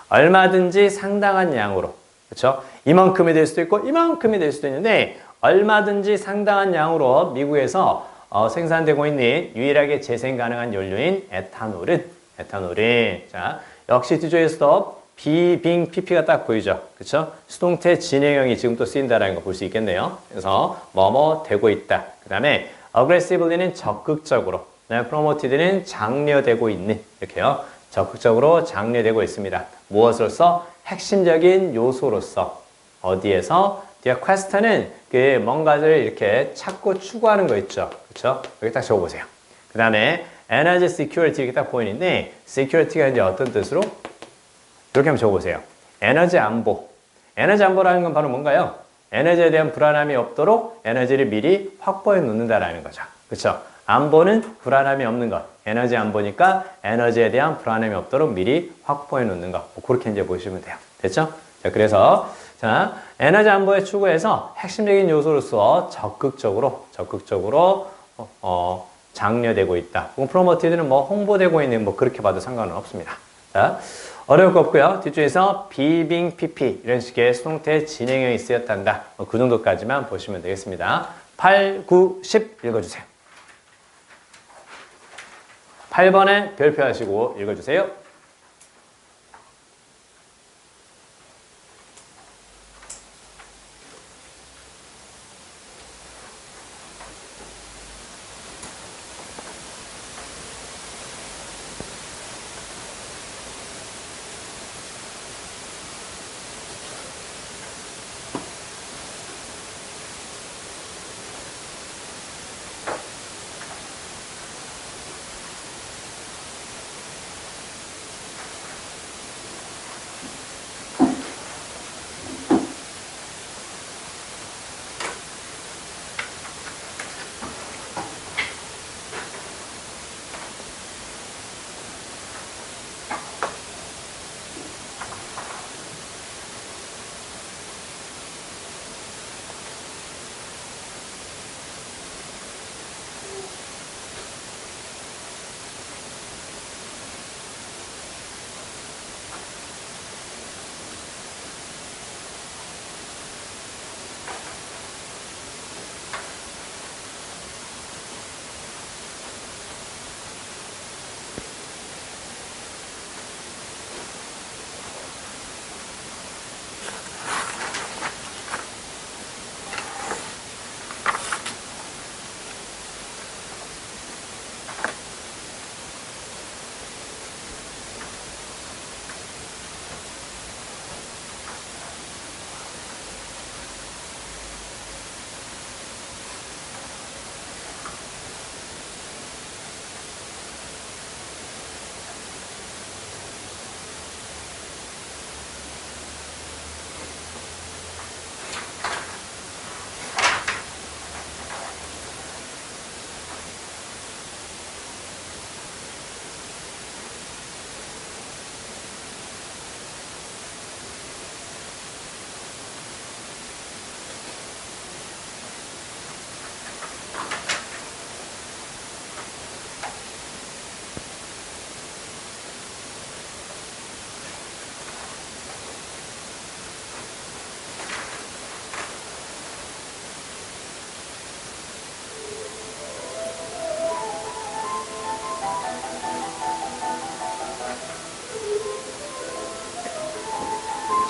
얼마든지 상당한 양으로 그렇죠? 이만큼이 될 수도 있고 이만큼이 될 수도 있는데 얼마든지 상당한 양으로 미국에서 생산되고 있는 유일하게 재생 가능한 연료인 에탄올은 자 역시 뒤쪽에서도 be, being, pp가 딱 보이죠? 그쵸? 수동태 진행형이 지금 또 쓰인다라는 거 볼 수 있겠네요. 그래서 뭐뭐 되고 있다. 그 다음에 aggressively는 적극적으로, 그다음에 promoted는 장려되고 있는, 이렇게요. 적극적으로 장려되고 있습니다. 무엇으로서? 핵심적인 요소로서. 어디에서? 뒤에 question은 그 뭔가를 이렇게 찾고 추구하는 거 있죠. 그쵸? 여기 딱 적어보세요. 그 다음에 energy security 이렇게 딱 보이는데 security가 이제 어떤 뜻으로? 이렇게 한번 적어보세요. 에너지 안보. 에너지 안보라는 건 바로 뭔가요? 에너지에 대한 불안함이 없도록 에너지를 미리 확보해 놓는다라는 거죠. 그쵸? 안보는 불안함이 없는 것. 에너지 안보니까 에너지에 대한 불안함이 없도록 미리 확보해 놓는 것. 뭐 그렇게 이제 보시면 돼요. 됐죠? 자, 그래서 자, 에너지 안보의 추구에서 핵심적인 요소로서 적극적으로 장려되고 있다. 프로모티드는 뭐 홍보되고 있는 뭐 그렇게 봐도 상관은 없습니다. 자, 어려울 거 없고요. 뒤쪽에서 being, pp 이런 식의 수동태 진행형이 쓰였단다. 그 정도까지만 보시면 되겠습니다. 8, 9, 10 읽어주세요. 8번에 별표하시고 읽어주세요.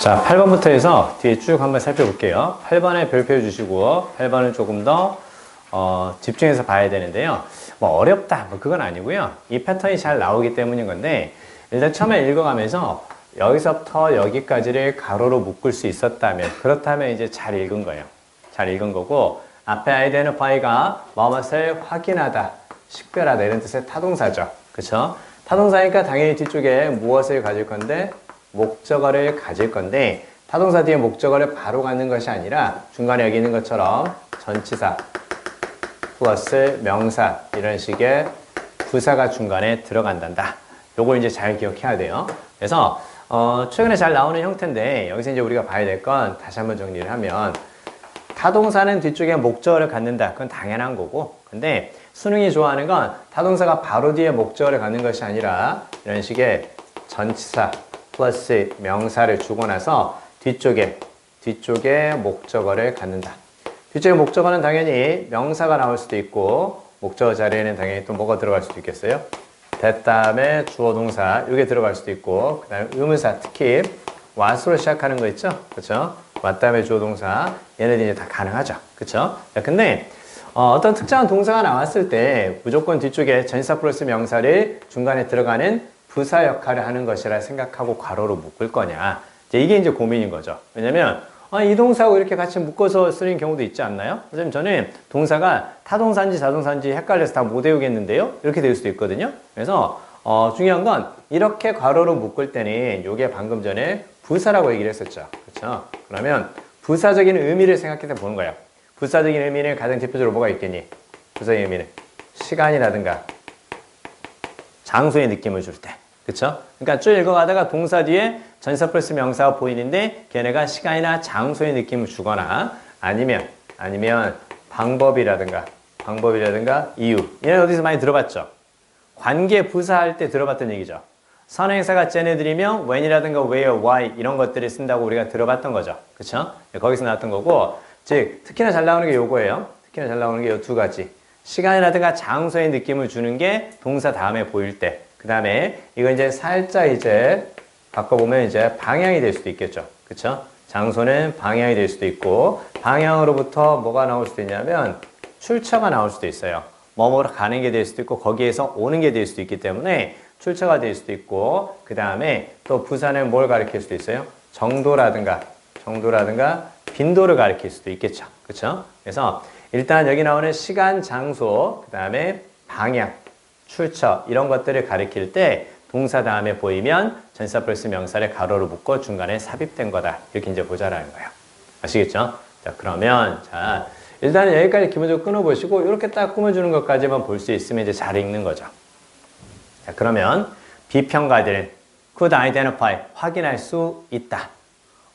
자, 8번부터 해서 뒤에 쭉 한번 살펴볼게요. 8번에 별표해 주시고 8번을 조금 더 집중해서 봐야 되는데요. 뭐 어렵다 뭐 그건 아니고요. 이 패턴이 잘 나오기 때문인 건데 일단 처음에 읽어가면서 여기서부터 여기까지를 가로로 묶을 수 있었다면 그렇다면 이제 잘 읽은 거예요. 잘 읽은 거고 앞에 identify가 뭐뭇을 확인하다, 식별하다 이런 뜻의 타동사죠. 그쵸? 타동사니까 당연히 뒤쪽에 무엇을 가질 건데 목적어를 가질 건데 타동사 뒤에 목적어를 바로 갖는 것이 아니라 중간에 여기 있는 것처럼 전치사 플러스 명사 이런 식의 부사가 중간에 들어간단다. 요걸 이제 잘 기억해야 돼요. 그래서 최근에 잘 나오는 형태인데 여기서 이제 우리가 봐야 될 건 다시 한번 정리를 하면 타동사는 뒤쪽에 목적어를 갖는다. 그건 당연한 거고 근데 수능이 좋아하는 건 타동사가 바로 뒤에 목적어를 갖는 것이 아니라 이런 식의 전치사 플러스 명사를 주고 나서 뒤쪽에 목적어를 갖는다. 뒤쪽에 목적어는 당연히 명사가 나올 수도 있고 목적어 자리에는 당연히 또 뭐가 들어갈 수도 있겠어요? that 다음에 주어 동사 이게 들어갈 수도 있고 그 다음에 의문사 특히 what으로 시작하는 거 있죠? 그쵸? what 다음에 주어 동사 얘네들이 이제 다 가능하죠. 그쵸? 자, 근데 어떤 특정한 동사가 나왔을 때 무조건 뒤쪽에 전치사 플러스 명사를 중간에 들어가는 부사 역할을 하는 것이라 생각하고 괄호로 묶을 거냐. 이게 이제 고민인 거죠. 왜냐면 이 동사하고 이렇게 같이 묶어서 쓰는 경우도 있지 않나요? 선생님 저는 동사가 타동사인지 자동사인지 헷갈려서 다 못 외우겠는데요? 이렇게 될 수도 있거든요. 그래서 중요한 건 이렇게 괄호로 묶을 때는 이게 방금 전에 부사라고 얘기를 했었죠. 그렇죠? 그러면 부사적인 의미를 생각해서 보는 거예요. 부사적인 의미는 가장 대표적으로 뭐가 있겠니? 부사의 의미는 시간이라든가 장소의 느낌을 줄 때. 그쵸? 그러니까 쭉 읽어가다가 동사 뒤에 전치사 플러스 명사가 보이는데 걔네가 시간이나 장소의 느낌을 주거나 아니면 방법이라든가 이유. 얘는 어디서 많이 들어봤죠? 관계 부사할 때 들어봤던 얘기죠. 선행사가 쟤네들이면 when이라든가 where, why 이런 것들을 쓴다고 우리가 들어봤던 거죠. 그쵸? 거기서 나왔던 거고 즉 특히나 잘 나오는 게 요거예요. 특히나 잘 나오는 게 요 두 가지. 시간이라든가 장소의 느낌을 주는 게 동사 다음에 보일 때. 그 다음에 이거 이제 살짝 이제 바꿔보면 이제 방향이 될 수도 있겠죠. 그쵸? 장소는 방향이 될 수도 있고 방향으로부터 뭐가 나올 수도 있냐면 출처가 나올 수도 있어요. 뭐뭐로 가는 게 될 수도 있고 거기에서 오는 게 될 수도 있기 때문에 출처가 될 수도 있고 그 다음에 또 부사는 뭘 가리킬 수도 있어요? 정도라든가 빈도를 가리킬 수도 있겠죠. 그쵸? 그래서 일단 여기 나오는 시간, 장소, 그 다음에 방향, 출처 이런 것들을 가리킬 때 동사 다음에 보이면 전치사 플러스 명사를 가로로 묶고 중간에 삽입된 거다. 이렇게 이제 보자라는 거예요. 아시겠죠? 자, 그러면 자 일단은 여기까지 기본적으로 끊어보시고 이렇게 딱 꾸며주는 것까지만 볼 수 있으면 이제 잘 읽는 거죠. 자, 그러면 비평가들은 could identify, 확인할 수 있다.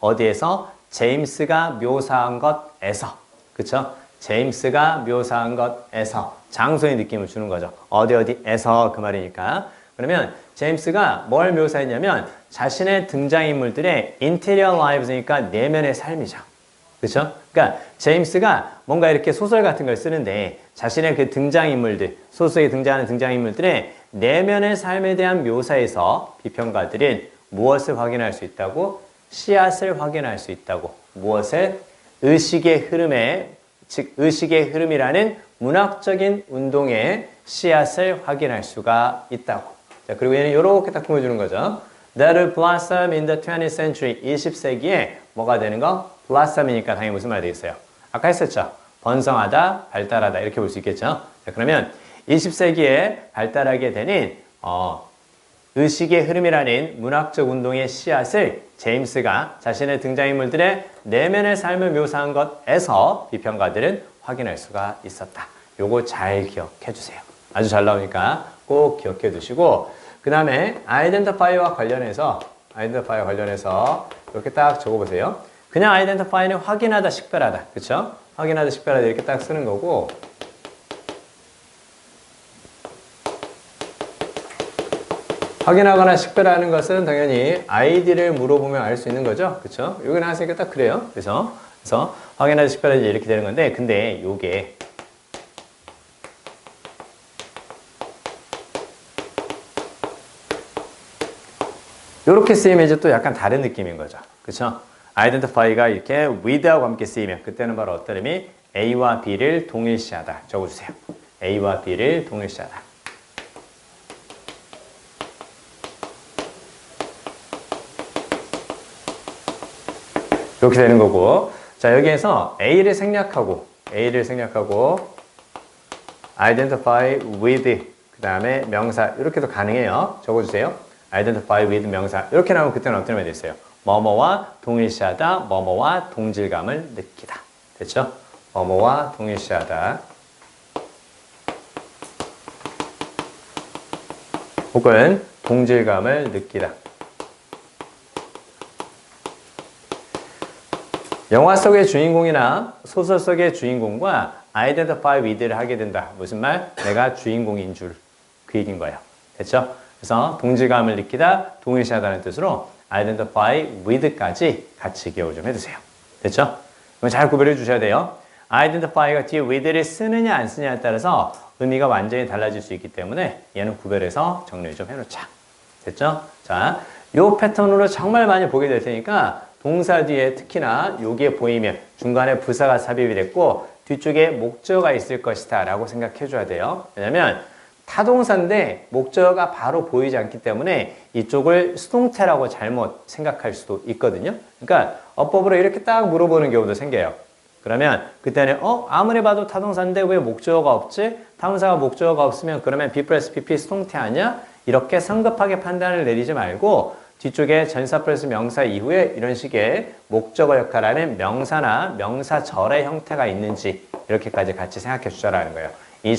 어디에서? 제임스가 묘사한 것에서. 그쵸? 제임스가 묘사한 것에서 장소의 느낌을 주는 거죠. 어디에서 그 말이니까. 그러면 제임스가 뭘 묘사했냐면 자신의 등장인물들의 interior lives니까 내면의 삶이죠. 그렇죠? 그러니까 제임스가 뭔가 이렇게 소설 같은 걸 쓰는데 자신의 그 등장인물들, 소설에 등장하는 등장인물들의 내면의 삶에 대한 묘사에서 비평가들은 무엇을 확인할 수 있다고? 씨앗을 확인할 수 있다고. 무엇을? 의식의 흐름에, 즉 의식의 흐름이라는 문학적인 운동의 씨앗을 확인할 수가 있다고. 자, 그리고 얘는 이렇게 딱 꾸며주는 거죠. That will blossom in the 20th century. 20세기에 뭐가 되는 거? blossom이니까 당연히 무슨 말 되겠어요? 아까 했었죠. 번성하다, 발달하다 이렇게 볼 수 있겠죠. 자, 그러면 20세기에 발달하게 되는 의식의 흐름이라는 문학적 운동의 씨앗을 제임스가 자신의 등장인물들의 내면의 삶을 묘사한 것에서 비평가들은 확인할 수가 있었다. 요거 잘 기억해 주세요. 아주 잘 나오니까 꼭 기억해 두시고 그 다음에 identify와 관련해서 이렇게 딱 적어보세요. 그냥 identify는 확인하다, 식별하다. 그쵸? 확인하다, 식별하다 이렇게 딱 쓰는 거고 확인하거나 식별하는 것은 당연히 아이디를 물어보면 알 수 있는 거죠. 그쵸? 여기 나왔으니까 딱 그래요. 그래서 확인하다, 식별하다 이렇게 되는 건데 근데 요게 이렇게 쓰이면 이제 또 약간 다른 느낌인 거죠. 그쵸? identify가 이렇게 with하고 함께 쓰이면 그때는 바로 어떤 의미? A와 B를 동일시하다. 적어주세요. A와 B를 동일시하다. 이렇게 되는 거고 자 여기에서 A를 생략하고 identify with 그 다음에 명사 이렇게도 가능해요. 적어주세요. identify with 명사 이렇게 나오면 그때는 어떤 의미가 됐어요? 뭐뭐와 동일시하다, 뭐뭐와 동질감을 느끼다. 됐죠? 뭐뭐와 동일시하다. 혹은 동질감을 느끼다. 영화 속의 주인공이나 소설 속의 주인공과 identify with를 하게 된다. 무슨 말? 내가 주인공인 줄. 그 얘기인 거예요. 됐죠? 그래서 동질감을 느끼다, 동일시하다는 뜻으로 identify with까지 같이 기억을 좀 해두세요. 됐죠? 이건 잘 구별해 주셔야 돼요. identify가 뒤에 with를 쓰느냐 안 쓰느냐에 따라서 의미가 완전히 달라질 수 있기 때문에 얘는 구별해서 정리 좀 해놓자. 됐죠? 자, 요 패턴으로 정말 많이 보게 될 테니까 동사 뒤에 특히나 여기에 보이면 중간에 부사가 삽입이 됐고 뒤쪽에 목적어가 있을 것이다 라고 생각해 줘야 돼요. 왜냐면 타동사인데 목적어가 바로 보이지 않기 때문에 이쪽을 수동태라고 잘못 생각할 수도 있거든요. 그러니까 어법으로 이렇게 딱 물어보는 경우도 생겨요. 그러면 그때는 아무리 봐도 타동사인데 왜 목적어가 없지? 타동사가 목적어가 없으면 그러면 B 플러스 PP 수동태 아니야? 이렇게 성급하게 판단을 내리지 말고 뒤쪽에 전사 플러스 명사 이후에 이런 식의 목적어 역할하는 명사나 명사절의 형태가 있는지 이렇게까지 같이 생각해 주자라는 거예요. 이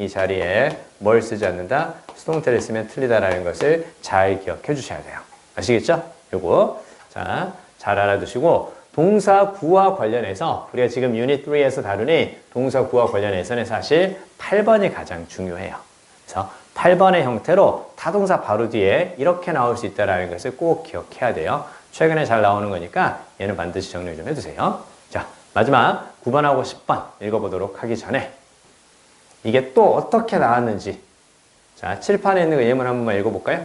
자리에 뭘 쓰지 않는다? 수동태를 쓰면 틀리다라는 것을 잘 기억해 주셔야 돼요. 아시겠죠? 요거. 자, 잘 알아두시고 동사 구와 관련해서 우리가 지금 유닛 3에서 다루니 동사 구와 관련해서는 사실 8번이 가장 중요해요. 그래서 8번의 형태로 타동사 바로 뒤에 이렇게 나올 수 있다는 것을 꼭 기억해야 돼요. 최근에 잘 나오는 거니까 얘는 반드시 정리 좀 해두세요. 자, 마지막 9번하고 10번 읽어보도록 하기 전에 이게 또 어떻게 나왔는지 자, 칠판에 있는 거 예문 한 번만 읽어볼까요?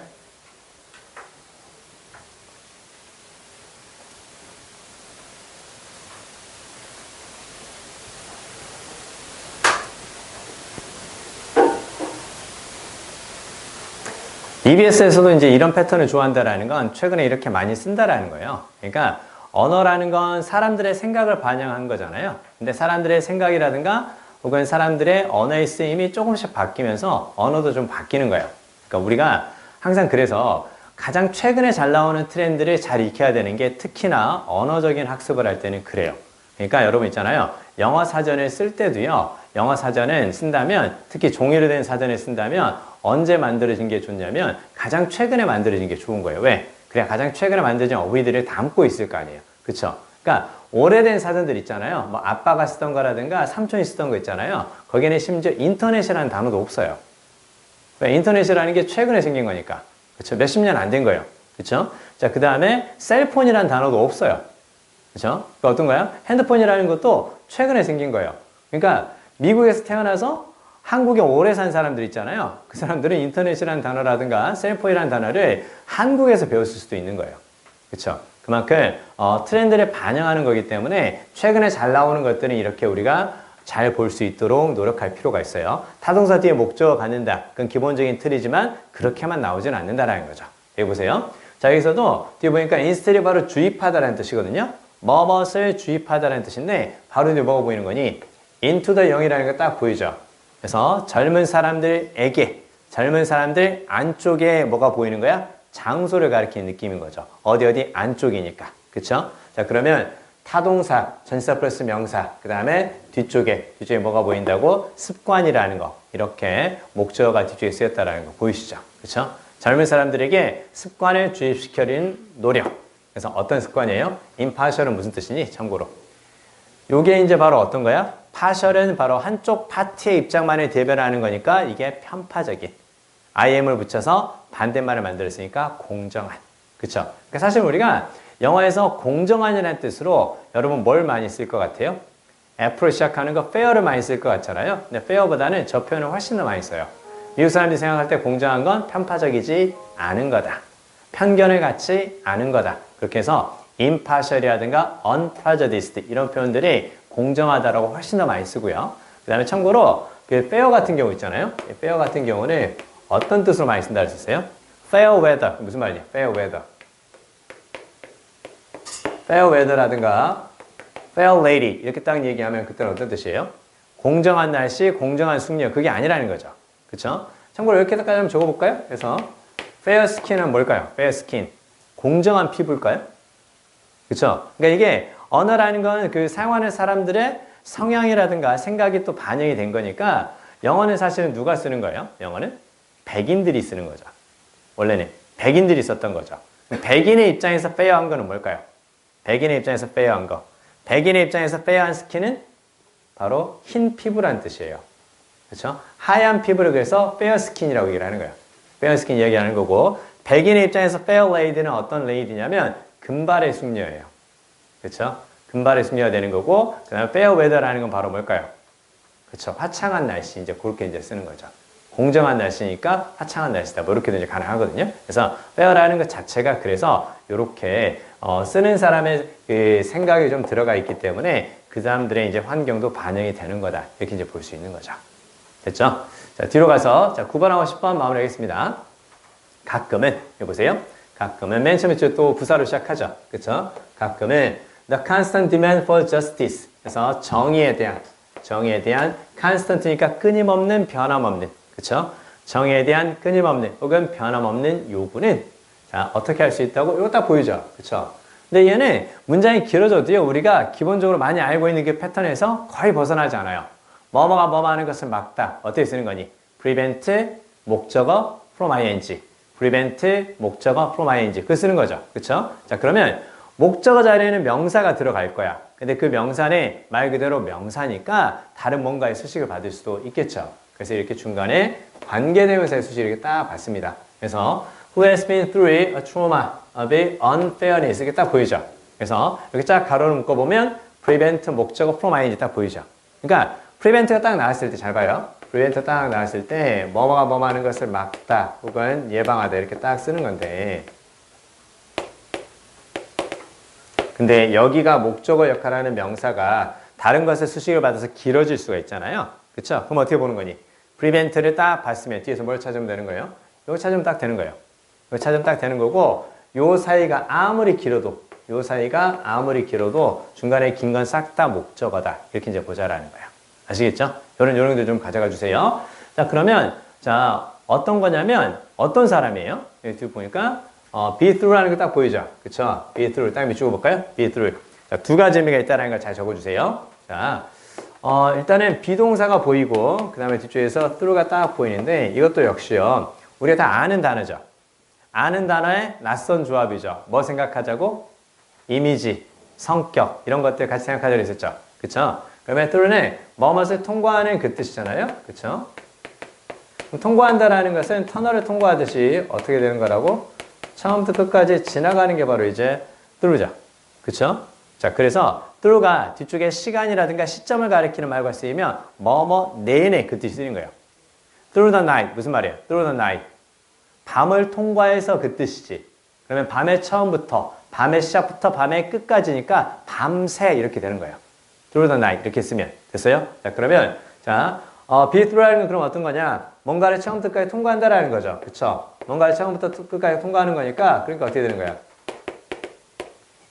EBS에서도 이제 이런 패턴을 좋아한다라는 건 최근에 이렇게 많이 쓴다라는 거예요. 그러니까 언어라는 건 사람들의 생각을 반영한 거잖아요. 근데 사람들의 생각이라든가 혹은 사람들의 언어의 쓰임이 조금씩 바뀌면서 언어도 좀 바뀌는 거예요. 그러니까 우리가 항상 그래서 가장 최근에 잘 나오는 트렌드를 잘 익혀야 되는 게 특히나 언어적인 학습을 할 때는 그래요. 그러니까 여러분 있잖아요. 영어 사전을 쓸 때도요. 영어 사전은 쓴다면 특히 종이로 된 사전을 쓴다면 언제 만들어진 게 좋냐면 가장 최근에 만들어진 게 좋은 거예요. 왜? 그래야 가장 최근에 만들어진 어휘들을 담고 있을 거 아니에요. 그쵸? 그러니까 오래된 사전들 있잖아요. 뭐 아빠가 쓰던 거라든가 삼촌이 쓰던 거 있잖아요. 거기에는 심지어 인터넷이라는 단어도 없어요. 왜? 인터넷이라는 게 최근에 생긴 거니까. 그쵸? 몇십 년 안 된 거예요. 그쵸? 자, 그 다음에 셀폰이라는 단어도 없어요. 그쵸? 그러니까 어떤 거야? 핸드폰이라는 것도 최근에 생긴 거예요. 그러니까 미국에서 태어나서 한국에 오래 산 사람들 있잖아요. 그 사람들은 인터넷이라는 단어라든가 셀폰이라는 단어를 한국에서 배웠을 수도 있는 거예요. 그쵸? 그만큼 트렌드를 반영하는 거기 때문에 최근에 잘 나오는 것들은 이렇게 우리가 잘 볼 수 있도록 노력할 필요가 있어요. 타동사 뒤에 목적어 갖는다. 그건 기본적인 틀이지만 그렇게만 나오진 않는다라는 거죠. 여기 보세요. 자, 여기서도 뒤에 보니까 인스텔이 바로 주입하다라는 뜻이거든요. 뭐뭇을 주입하다라는 뜻인데 바로 뒤에 뭐가 보이는 거니? into the young이라는 거 딱 보이죠? 그래서 젊은 사람들에게, 젊은 사람들 안쪽에 뭐가 보이는 거야? 장소를 가리키는 느낌인 거죠. 어디 안쪽이니까. 그쵸? 자, 그러면 타동사, 전치사 플러스 명사, 그 다음에 뒤쪽에 뭐가 보인다고? 습관이라는 거. 이렇게 목적어가 뒤쪽에 쓰였다라는 거 보이시죠? 그쵸? 젊은 사람들에게 습관을 주입시키는 노력. 그래서 어떤 습관이에요? impartial은 무슨 뜻이니? 참고로. 요게 이제 바로 어떤 거야? partial은 바로 한쪽 파티의 입장만을 대변하는 거니까 이게 편파적인. IM을 붙여서 반대말을 만들었으니까 공정한. 그쵸? 그러니까 사실 우리가 영어에서 공정한이라는 뜻으로 여러분 뭘 많이 쓸 것 같아요? F로 시작하는 거 fair를 많이 쓸 것 같잖아요. 근데 fair보다는 저 표현을 훨씬 더 많이 써요. 미국 사람들이 생각할 때 공정한 건 편파적이지 않은 거다. 편견을 갖지 않은 거다. 그렇게 해서 impartial이라든가 unprejudiced 이런 표현들이 공정하다라고 훨씬 더 많이 쓰고요. 그 다음에 참고로 그 fair 같은 경우 있잖아요. fair 같은 경우는 어떤 뜻으로 많이 쓴다 했었어요? fair weather. 무슨 말이냐? fair weather. fair weather라든가 fair lady 이렇게 딱 얘기하면 그때는 어떤 뜻이에요? 공정한 날씨, 공정한 숙녀. 그게 아니라는 거죠. 그쵸? 참고로 이렇게까지 한번 적어볼까요? 그래서 fair skin은 뭘까요? fair skin. 공정한 피부일까요? 그쵸? 그러니까 이게 언어라는 건 그 사용하는 사람들의 성향이라든가 생각이 또 반영이 된 거니까 영어는 사실은 누가 쓰는 거예요? 영어는 백인들이 쓰는 거죠. 원래는 백인들이 썼던 거죠. 백인의 입장에서 fair한 거는 뭘까요? 백인의 입장에서 fair한 거. 백인의 입장에서 fair한 스킨은 바로 흰 피부란 뜻이에요. 그렇죠? 하얀 피부를 그래서 fair skin이라고 얘기를 하는 거예요. fair skin 이야기하는 거고 백인의 입장에서 fair lady는 어떤 lady냐면 금발의 숙녀예요. 그렇죠? 금발의 숙녀가 되는 거고 그 다음에 fair weather라는 건 바로 뭘까요? 그쵸? 화창한 날씨, 이제 그렇게 이제 쓰는 거죠. 공정한 날씨니까 화창한 날씨다. 뭐 이렇게도 이제 가능하거든요. 그래서 fair라는 것 자체가 그래서 이렇게 쓰는 사람의 그 생각이 좀 들어가 있기 때문에 그 사람들의 이제 환경도 반영이 되는 거다. 이렇게 이제 볼 수 있는 거죠. 됐죠? 자, 뒤로 가서 자, 9번하고 10번 마무리하겠습니다. 가끔은 해보세요. 가끔은 맨 처음에 또 부사로 시작하죠. 그쵸? 가끔은 the constant demand for justice. 그래서 정의에 대한 constant니까 끊임없는 변함없는. 그쵸? 정의에 대한 끊임없는 혹은 변함없는 요구는 자, 어떻게 할 수 있다고? 이거 딱 보이죠? 그쵸? 근데 얘는 문장이 길어져도요, 우리가 기본적으로 많이 알고 있는 그 패턴에서 거의 벗어나지 않아요. 뭐뭐가 뭐뭐 하는 것을 막다. 어떻게 쓰는 거니? prevent, 목적어, from ing. prevent, 목적어, from ing. 그거 쓰는 거죠. 그쵸? 자, 그러면 목적어 자리에는 명사가 들어갈 거야. 근데 그 명사는 말 그대로 명사니까 다른 뭔가의 수식을 받을 수도 있겠죠. 그래서 이렇게 중간에 관계대명사의 수식을 이렇게 딱 받습니다. 그래서 who has been through a trauma of unfairness 이렇게 딱 보이죠. 그래서 이렇게 쫙 가로를 묶어보면 prevent, 목적어, from ing 딱 보이죠. 그러니까 prevent가 딱 나왔을 때 잘 봐요. prevent 딱 나왔을 때 뭐뭐가 뭐뭐 하는 것을 막다 혹은 예방하다 이렇게 딱 쓰는 건데 근데 여기가 목적어 역할을 하는 명사가 다른 것의 수식을 받아서 길어질 수가 있잖아요. 그쵸? 그럼 어떻게 보는 거니? prevent를 딱 봤으면 뒤에서 뭘 찾으면 되는 거예요? 이거 찾으면 딱 되는 거예요. 이거 찾으면 딱 되는 거고 요 사이가 아무리 길어도 중간에 긴 건 싹 다 목적어다. 이렇게 이제 보자라는 거예요. 아시겠죠? 요런 게 좀 가져가 주세요. 자, 그러면 자, 어떤 거냐면 어떤 사람이에요? 여기 뒤에 보니까 be through라는 거 딱 보이죠? 그쵸? be through. 딱 밑줄 볼까요? be through. 자, 두 가지 의미가 있다는 걸 잘 적어 주세요. 자, 일단은 비동사가 보이고 그 다음에 뒤쪽에서 through가 딱 보이는데 이것도 역시요. 우리가 다 아는 단어죠. 아는 단어의 낯선 조합이죠. 뭐 생각하자고? 이미지, 성격 이런 것들 같이 생각하자고 했었죠. 그쵸? 그러면 through는 뭐뭇을 통과하는 그 뜻이잖아요. 그쵸? 그럼 통과한다라는 것은 터널을 통과하듯이 어떻게 되는 거라고? 처음부터 끝까지 지나가는 게 바로 이제 through죠. 그쵸? 자, 그래서 through가 뒤쪽에 시간이라든가 시점을 가리키는 말과 쓰이면 뭐뭐 내내 그 뜻이 쓰이는 거예요. through the night 무슨 말이에요? through the night 밤을 통과해서 그 뜻이지. 그러면 밤의 처음부터 밤의 시작부터 밤의 끝까지니까 밤새 이렇게 되는 거예요. through the night 이렇게 쓰면 됐어요? 자, 그러면 자 be through라는 건 그럼 어떤 거냐? 뭔가를 처음부터 끝까지 통과한다라는 거죠. 그쵸? 뭔가를 처음부터 끝까지 통과하는 거니까 그러니까 어떻게 되는 거야?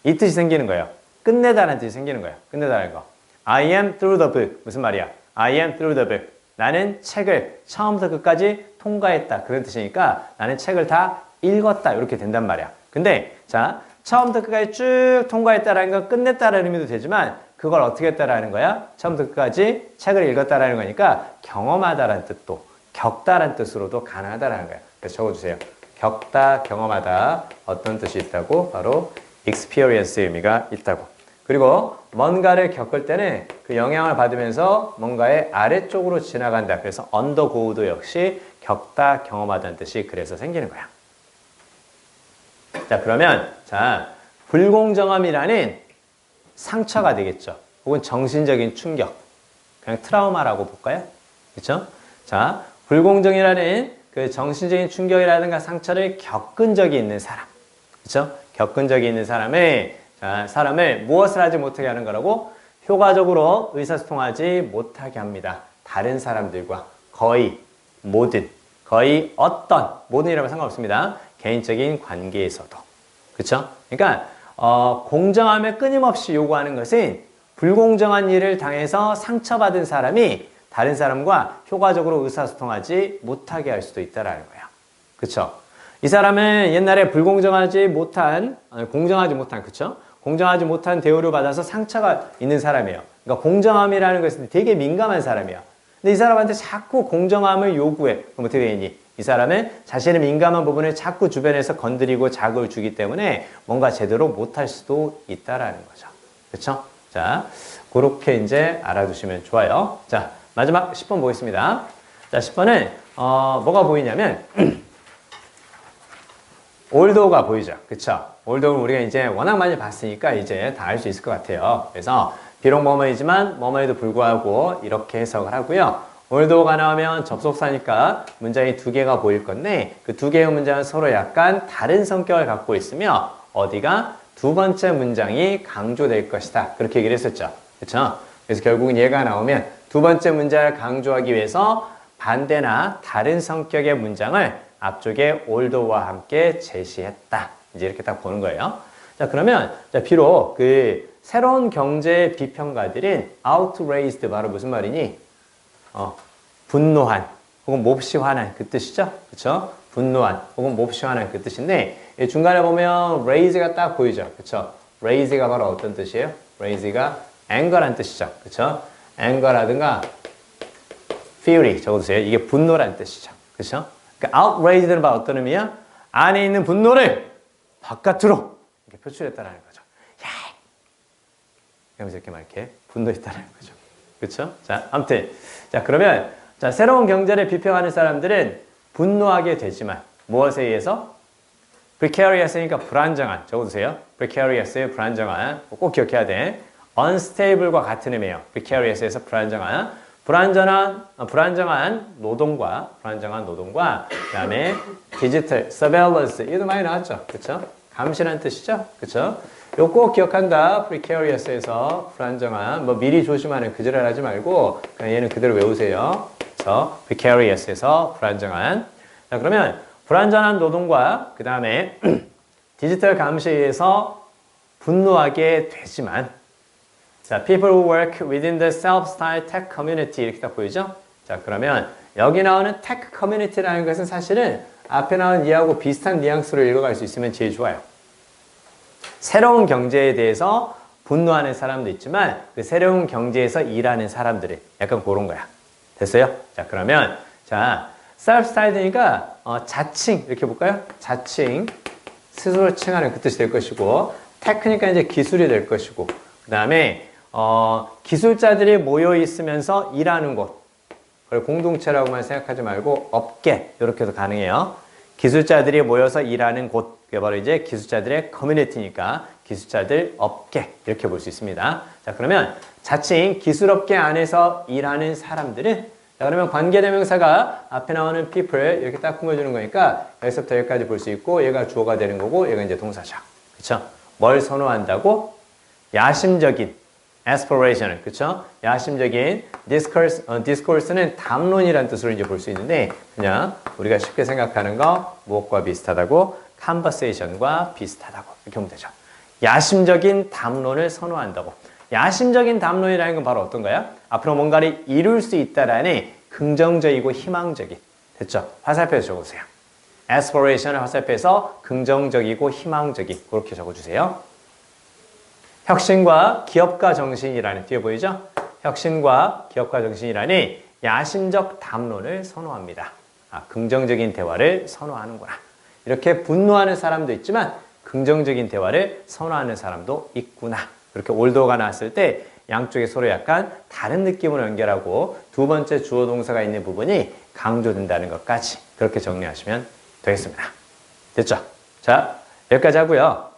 이 뜻이 생기는 거예요. 끝내다라는 뜻이 생기는 거예요. 끝내다라는 거. I am through the book. 무슨 말이야? I am through the book. 나는 책을 처음부터 끝까지 통과했다. 그런 뜻이니까 나는 책을 다 읽었다. 이렇게 된단 말이야. 근데 자 처음부터 끝까지 쭉 통과했다라는 건 끝냈다라는 의미도 되지만 그걸 어떻게 했다라는 거야? 처음부터 끝까지 책을 읽었다라는 거니까 경험하다라는 뜻도 겪다라는 뜻으로도 가능하다라는 거야. 그래서 적어주세요. 겪다, 경험하다 어떤 뜻이 있다고? 바로 experience의 의미가 있다고. 그리고 뭔가를 겪을 때는 그 영향을 받으면서 뭔가의 아래쪽으로 지나간다. 그래서 undergo도 역시 겪다, 경험하다는 뜻이 그래서 생기는 거야. 자, 그러면 자 불공정함이라는 상처가 되겠죠. 혹은 정신적인 충격. 그냥 트라우마라고 볼까요? 그렇죠? 자, 불공정이라는 그 정신적인 충격이라든가 상처를 겪은 적이 있는 사람. 그렇죠? 겪은 적이 있는 사람을 무엇을 하지 못하게 하는 거라고? 효과적으로 의사소통하지 못하게 합니다. 다른 사람들과 거의 모든, 거의 어떤, 모든이라면 상관없습니다. 개인적인 관계에서도. 그렇죠? 그러니까 공정함을 끊임없이 요구하는 것은 불공정한 일을 당해서 상처받은 사람이 다른 사람과 효과적으로 의사소통하지 못하게 할 수도 있다라는 거예요. 그렇죠? 이 사람은 옛날에 공정하지 못한, 그쵸? 공정하지 못한 대우를 받아서 상처가 있는 사람이에요. 그러니까 공정함이라는 것은 되게 민감한 사람이야. 근데 이 사람한테 자꾸 공정함을 요구해. 그럼 어떻게 되니? 이 사람은 자신의 민감한 부분을 자꾸 주변에서 건드리고 자극을 주기 때문에 뭔가 제대로 못할 수도 있다라는 거죠. 그쵸? 자, 그렇게 이제 알아두시면 좋아요. 자, 마지막 10번 보겠습니다. 자, 10번은, 뭐가 보이냐면, 올도가 보이죠. 그쵸? 올드를 우리가 이제 워낙 많이 봤으니까 이제 다 알 수 있을 것 같아요. 그래서 비록 뭐뭐이지만 뭐뭐에도 불구하고 이렇게 해석을 하고요. 올드가 나오면 접속사니까 문장이 두 개가 보일 건데 그 두 개의 문장은 서로 약간 다른 성격을 갖고 있으며 어디가 두 번째 문장이 강조될 것이다. 그렇게 얘기를 했었죠. 그렇죠? 그래서 결국은 얘가 나오면 두 번째 문장을 강조하기 위해서 반대나 다른 성격의 문장을 앞쪽에 older와 함께 제시했다. 이제 이렇게 딱 보는 거예요. 자, 그러면 자, 비록 그 새로운 경제 비평가들은 outrageed 바로 무슨 말이니? 분노한 혹은 몹시 화난 그 뜻이죠. 그렇죠? 분노한 혹은 몹시 화난 그 뜻인데 중간에 보면 raise가 딱 보이죠. 그렇죠? raise가 바로 어떤 뜻이에요? raise가 anger란 뜻이죠. 그렇죠? anger라든가 fury 적어두세요. 이게 분노란 뜻이죠. 그렇죠? 그러니까 outrageed는 바로 어떤 의미야? 안에 있는 분노를 바깥으로 이렇게 표출했다라는 거죠. 야! 이러면서 이렇게 막 이렇게 분노했다라는 거죠. 그렇죠? 자, 아무튼 자, 그러면 자, 새로운 경제를 비평하는 사람들은 분노하게 되지만 무엇에 의해서? precarious니까 불안정한 적어두세요. precarious의 불안정한 꼭 기억해야 돼. unstable과 같은 의미예요. precarious에서 불안정한 노동과 그다음에 digital surveillance 이것도 많이 나왔죠. 그렇죠? 감시라는 뜻이죠. 그렇죠? 요거 꼭 기억한다. precarious에서 불안정한 뭐 미리 조심하는 그 지랄 하지 말고 그냥 얘는 그대로 외우세요. 그래서 precarious에서 불안정한. 자, 그러면 불안정한 노동과 그다음에 디지털 감시에서 분노하게 되지만 자, people who work within the self-styled tech community 이렇게 딱 보이죠? 자, 그러면 여기 나오는 tech community라는 것은 사실은 앞에 나온 이하고 비슷한 뉘앙스로 읽어갈 수 있으면 제일 좋아요. 새로운 경제에 대해서 분노하는 사람도 있지만 그 새로운 경제에서 일하는 사람들이 약간 그런 거야. 됐어요? 자, 그러면 자, self-styled니까 자칭 이렇게 볼까요? 자칭 스스로 칭하는 그 뜻이 될 것이고 tech니까 이제 기술이 될 것이고 그 다음에 기술자들이 모여 있으면서 일하는 곳 그걸 공동체라고만 생각하지 말고 업계 이렇게 해서 가능해요. 기술자들이 모여서 일하는 곳 그게 바로 이제 기술자들의 커뮤니티니까 기술자들 업계 이렇게 볼 수 있습니다. 자, 그러면 자칭 기술업계 안에서 일하는 사람들은 자, 그러면 관계대명사가 앞에 나오는 people 이렇게 딱 꾸며주는 거니까 여기서부터 여기까지 볼 수 있고 얘가 주어가 되는 거고 얘가 이제 동사죠. 그렇죠? 뭘 선호한다고? 야심적인 aspirational, 그렇죠? 야심적인 discourse는 담론이라는 뜻으로 이제 볼 수 있는데 그냥 우리가 쉽게 생각하는 거 무엇과 비슷하다고? conversation과 비슷하다고 이렇게 보면 되죠. 야심적인 담론을 선호한다고. 야심적인 담론이라는 건 바로 어떤 거야? 앞으로 뭔가를 이룰 수 있다라는 긍정적이고 희망적인. 됐죠? 화살표에서 적어주세요. aspiration을 화살표에서 긍정적이고 희망적인 그렇게 적어주세요. 혁신과 기업가 정신이라는 뒤에 보이죠? 혁신과 기업가 정신이라는 야심적 담론을 선호합니다. 긍정적인 대화를 선호하는구나. 이렇게 분노하는 사람도 있지만 긍정적인 대화를 선호하는 사람도 있구나. 그렇게 올더가 나왔을 때 양쪽에 서로 약간 다른 느낌으로 연결하고 두 번째 주어 동사가 있는 부분이 강조된다는 것까지 그렇게 정리하시면 되겠습니다. 됐죠? 자, 여기까지 하고요.